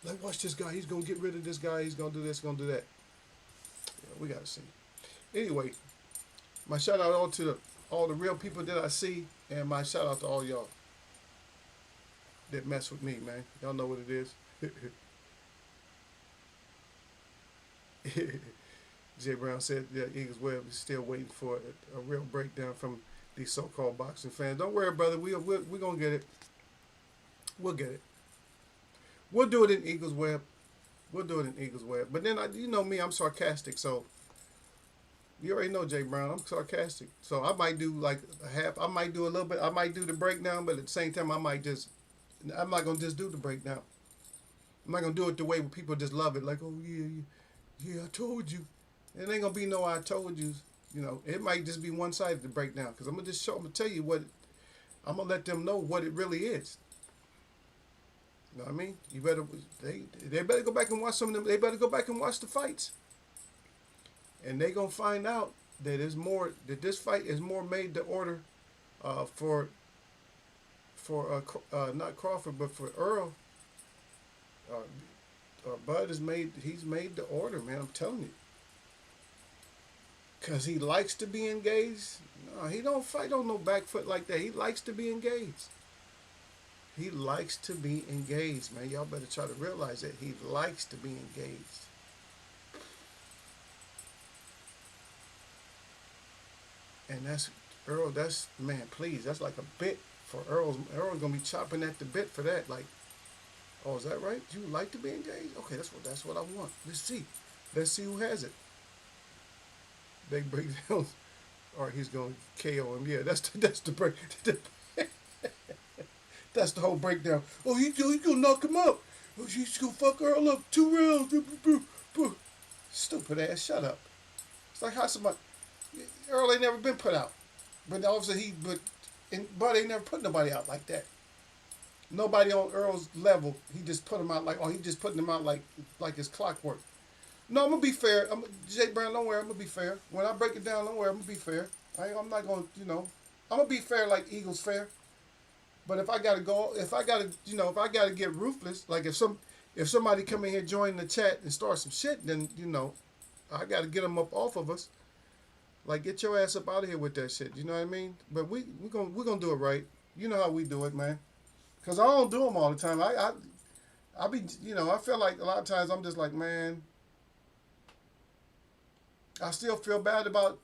Like, watch this guy. He's gonna get rid of this guy. He's gonna do this. Gonna do that. Yeah, we gotta see. Anyway, my shout out all to all the real people that I see, and my shout out to all y'all that mess with me, man. Y'all know what it is. Jay Brown said that Eagles Web is still waiting for a real breakdown from these so-called boxing fans. Don't worry, brother. We're going to get it. We'll get it. We'll do it in Eagles Web. We'll do it in Eagles Web. But then, you know me, I'm sarcastic. So, you already know Jay Brown. I'm sarcastic. So, I might do like a half. I might do a little bit. I might do the breakdown. But at the same time, I'm not going to just do the breakdown. I'm not going to do it the way where people just love it. Like, oh, yeah, I told you. It ain't gonna be no I told you. It might just be one sided to break down. Because I'm gonna tell you what. I'm gonna let them know what it really is. You know what I mean? They better go back and watch some of them. They better go back and watch the fights. And they gonna find out that this fight is more made to order, for not Crawford but for Earl. Bud he's made the order, man. I'm telling you. Because he likes to be engaged. No, he don't fight on no back foot like that. He likes to be engaged. He likes to be engaged, man. Y'all better try to realize that. He likes to be engaged. And that's Earl, man, please, that's like a bit for Earl's going to be chopping at the bit for that. Like, oh, is that right? You like to be engaged? Okay, that's what I want. Let's see who has it. They break down, or he's going to KO him. Yeah, that's the break. That's the whole breakdown. Oh, he's going to knock him out. Oh, he's going to fuck Earl up 2 rounds. Stupid ass, shut up. It's like how somebody, Earl ain't never been put out. But obviously Bud ain't never put nobody out like that. Nobody on Earl's level, he just put him out he just putting him out like it's clockwork. No, I'm going to be fair. Jay Brown, don't worry, I'm going to be fair. When I break it down, don't worry, I'm going to be fair. I'm not going to, I'm going to be fair like Eagles fair. But if I got to get ruthless, like if somebody come in here, join the chat and start some shit, then, I got to get them up off of us. Like, get your ass up out of here with that shit. You know what I mean? But we're gonna do it right. You know how we do it, man. Because I don't do them all the time. I be, I feel like a lot of times I'm just like, man, I still feel bad about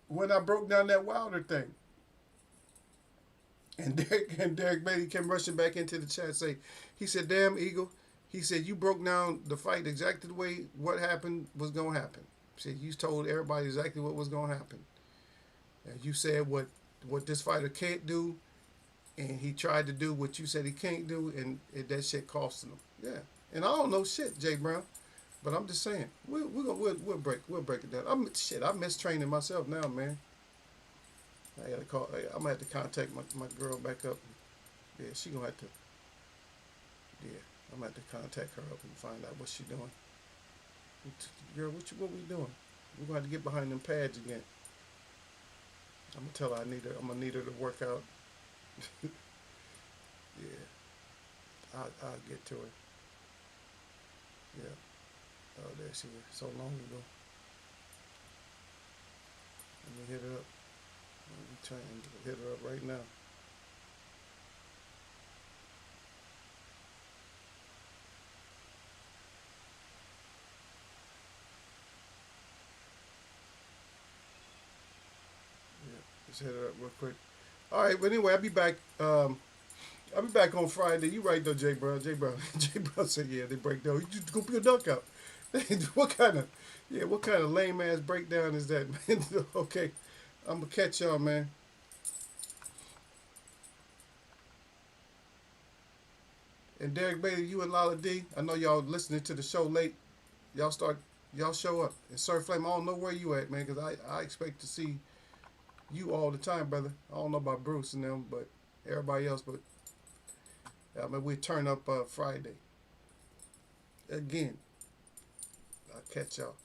when I broke down that Wilder thing. And Derek Beatty came rushing back into the chat he said, damn, Eagle. He said, you broke down the fight exactly the way what happened was going to happen. He said, you told everybody exactly what was going to happen. And you said what this fighter can't do, and he tried to do what you said he can't do, and that shit costing him. Yeah. And I don't know shit, Jay Brown. But I'm just saying, we'll break it down. I miss training myself now, man. I gotta call. I'm gonna have to contact my girl back up. Yeah, she gonna have to. Yeah, I'm gonna have to contact her up and find out what she doing. Girl, what we doing? We're gonna have to get behind them pads again. I'm gonna tell her I'm gonna need her to work out. Yeah, I'll get to her. Yeah. Oh, there she is. So long ago. Let me hit her up. Let me try and hit her up right now. Yeah, just hit her up real quick. All right, but anyway, I'll be back on Friday. You right though, Jay Brown. Jay Brown. Jay Brown said, "Yeah, they break down. You just go put your dunk out." what kind of, yeah, what kind of lame ass breakdown is that, man? Okay, I'm gonna catch y'all, man. And Derek Bailey, you and Lala D. I know y'all listening to the show late. Y'all start, y'all show up. And Sir Flame, I don't know where you at, man, because I expect to see you all the time, brother. I don't know about Bruce and them, but everybody else. But I mean, we turn up Friday again. I'll catch y'all.